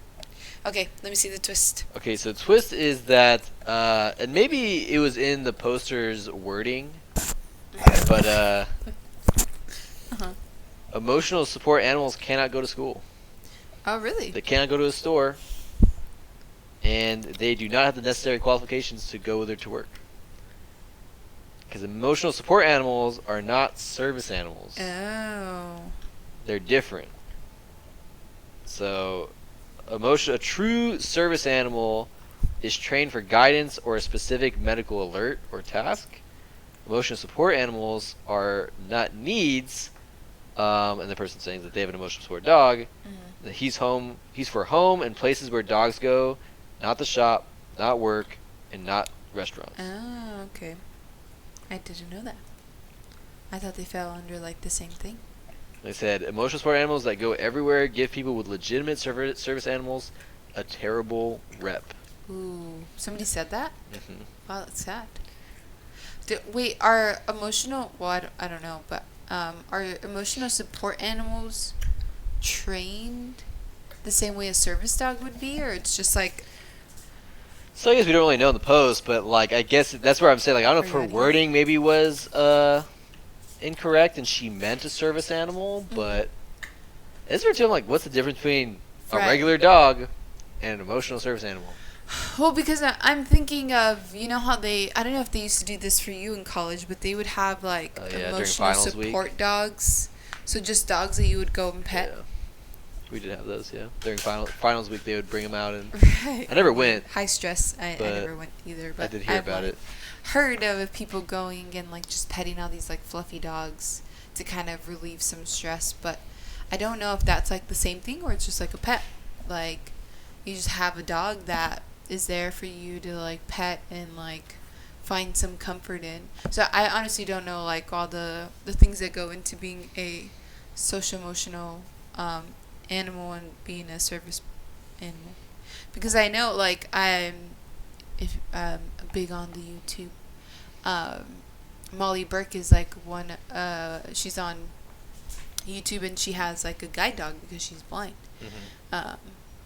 Okay, let me see the twist. Okay, so twist is that, and maybe it was in the poster's wording, but Uh-huh. emotional support animals cannot go to school. Oh, really? They cannot go to a store, and they do not have the necessary qualifications to go there to work. Because emotional support animals are not service animals. Oh. They're different. So, a true service animal is trained for guidance or a specific medical alert or task. Emotional support animals are not needs, and the person saying that they have an emotional support dog. That he's for home and places where dogs go, not the shop, not work, and not restaurants. Oh, okay. I didn't know that. I thought they fell under like the same thing. They said emotional support animals that go everywhere give people with legitimate service animals a terrible rep. Ooh, somebody said that? Hmm. Wow, that's sad. Wait, are emotional? Well, I don't know, but are emotional support animals trained the same way a service dog would be, or it's just like? So I guess we don't really know in the post, but like I guess that's where I'm saying, like, I don't know if her wording maybe was incorrect and she meant a service animal, but it's for like, what's the difference between a Right. regular dog and an emotional service animal? Well, because I'm thinking of, how I don't know if they used to do this for you in college, but they would have like Oh, yeah, during emotional finals week. support dogs. So just dogs that you would go and pet. Yeah. We did have those, yeah. During finals week, they would bring them out, and Right. I never went. High stress. I but never went either, but I did hear I've, about like, it. heard of people going and like just petting all these like fluffy dogs to kind of relieve some stress, but I don't know if that's like the same thing or it's just like a pet. Like you just have a dog that is there for you to like pet and like find some comfort in. So I honestly don't know like all the things that go into being a social emotional animal and being a service animal. Because I know like big on the YouTube. Molly Burke is like one. She's on YouTube and she has like a guide dog because she's blind. Mm-hmm.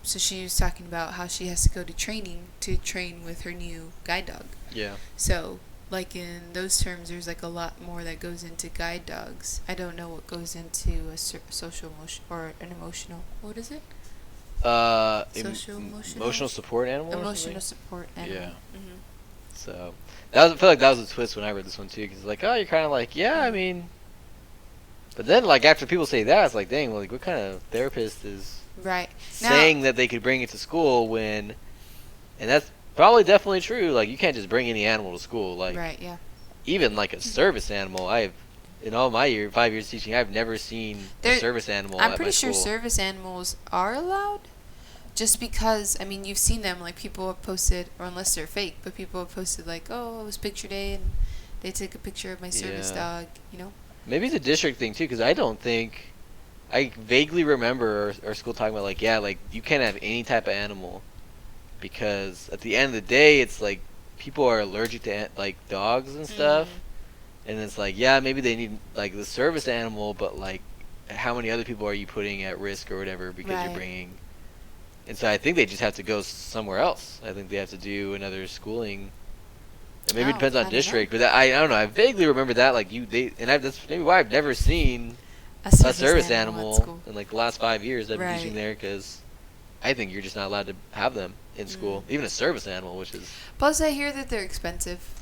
So she was talking about how she has to go to training to train with her new guide dog. Yeah. So like in those terms, there's like a lot more that goes into guide dogs. I don't know what goes into a social emotion or an emotional. What is it? Social emotional support animal. Emotional support animal. Yeah. Mm-hmm. So I feel like that was a twist when I read this one too, because like, oh, you're kind of like, yeah, I mean, but then like after people say that, it's like, dang, like what kind of therapist is Right. saying that they could bring it to school when, and that's probably definitely true. Like you can't just bring any animal to school. Like Right. Yeah. even like a service animal, in all my 5 years teaching, I've never seen a service animal. I'm at pretty my sure school. service animals are allowed. Just because, I mean, you've seen them, like, people have posted, or unless they're fake, but people have posted, like, oh, it was picture day, and they took a picture of my service dog, you know? Maybe it's a district thing, too, because I vaguely remember our school talking about, like, yeah, like, you can't have any type of animal, because at the end of the day, it's, like, people are allergic to, like, dogs and stuff, and it's, like, yeah, maybe they need, like, the service animal, but, like, how many other people are you putting at risk or whatever because you're bringing... And so I think they just have to go somewhere else. I think they have to do another schooling. And maybe it depends on district, but I don't know. I vaguely remember that that's maybe why I've never seen a service animal in like the last 5 years I've been teaching there, because I think you're just not allowed to have them in school, even a service animal, which is. Plus, I hear that they're expensive.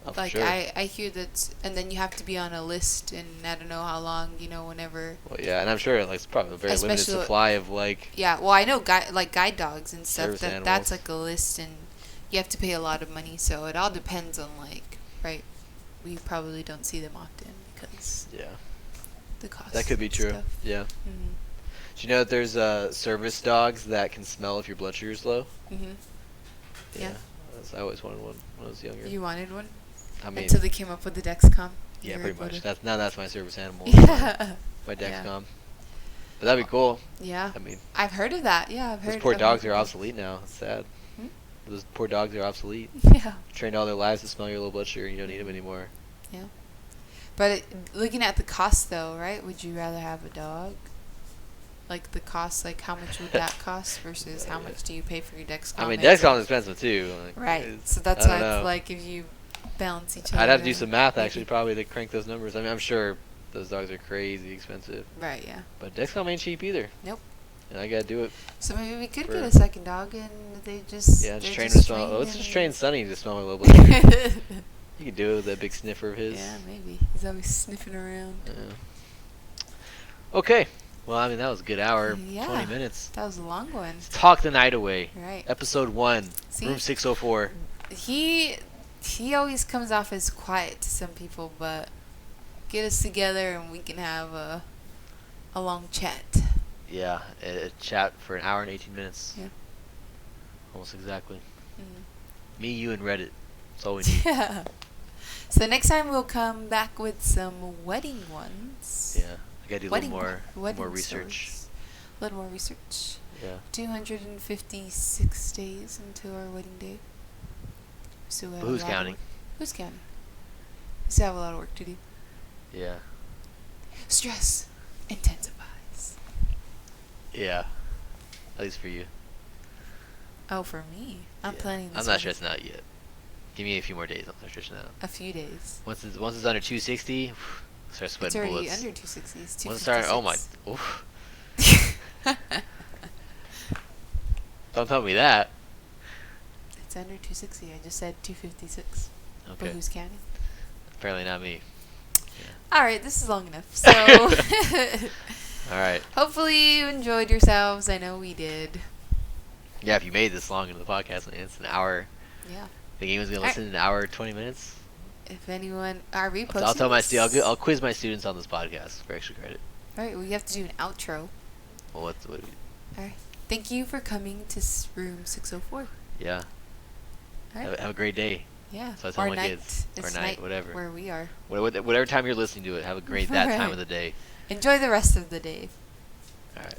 Oh, like sure. I hear that, and then you have to be on a list, and I don't know how long, whenever. Well, yeah, and I'm sure like it's probably a very limited supply of like. Yeah, well, I know guide dogs and stuff. That's animals. like a list, and you have to pay a lot of money. So it all depends on right. We probably don't see them often because. Yeah. The cost. That could be true. Stuff. Yeah. Mm-hmm. Do you know that there's service dogs that can smell if your blood sugar's low? Mm-hmm. Yeah. I always wanted one when I was younger. You wanted one? I mean, until they came up with the Dexcom. Yeah, pretty much. That's my service animal. Yeah. My Dexcom. Yeah. But that'd be cool. Yeah. I mean, I've heard of that. Yeah, I've heard. Those poor dogs are obsolete now. It's sad. Hmm? Those poor dogs are obsolete. Yeah. Trained all their lives to smell your low blood sugar, and you don't need them anymore. Yeah. But looking at the cost, though, right? Would you rather have a dog? Like the cost, like how much would that cost versus how much do you pay for your Dexcom? I mean, Dexcom is expensive too. Like, right. So that's why it's like if you balance each other. I'd have to do some math actually, probably to crank those numbers. I mean, I'm sure those dogs are crazy expensive. Right. Yeah. But Dexcom ain't cheap either. Nope. And I gotta do it. So maybe we could get a second dog, and they just train to smell. Let's just train Sunny to smell my low blood sugar. You could do it with that big sniffer of his. Yeah, maybe. He's always sniffing around. Yeah. Okay. Well, I mean, that was a good hour, 20 minutes. That was a long one. Let's talk the night away. Right. Episode 1, room 604. He always comes off as quiet to some people, but get us together and we can have a long chat. Yeah, a chat for an hour and 18 minutes. Yeah. Almost exactly. Mm. Me, you, and Reddit. That's all we need. Yeah. So next time we'll come back with some wedding ones. Yeah. I gotta do a little more research. A little more research. Yeah. 256 days until our wedding day. So who's counting? Who's counting? We still have a lot of work to do. Yeah. Stress intensifies. Yeah. At least for you. Oh, for me? I'm planning this. I'm not stressing out yet. Give me a few more days. I'll start stressing out. A few days. Once it's under 260, start sweating bullets. It's already under 260. It's 256. Once it starts, oh my. Oof. Don't tell me that. It's under 260. I just said 256. Okay. But who's counting? Apparently not me. Yeah. All right, this is long enough. So All right. Hopefully you enjoyed yourselves. I know we did. Yeah, if you made this long into the podcast, man, it's an hour. Yeah. The game is gonna listen in an hour 20 minutes. If anyone, are we posting I'll tell my this? I'll quiz my students on this podcast for extra credit. All right, we have to do an outro. Well, what do we? All right. Thank you for coming to room 604. Yeah. All right. Have a great day. Yeah. So I tell or my night. kids. Or It's night, whatever. Where we are. Whatever time you're listening to it, have a great that time Right. of the day. Enjoy the rest of the day. All right.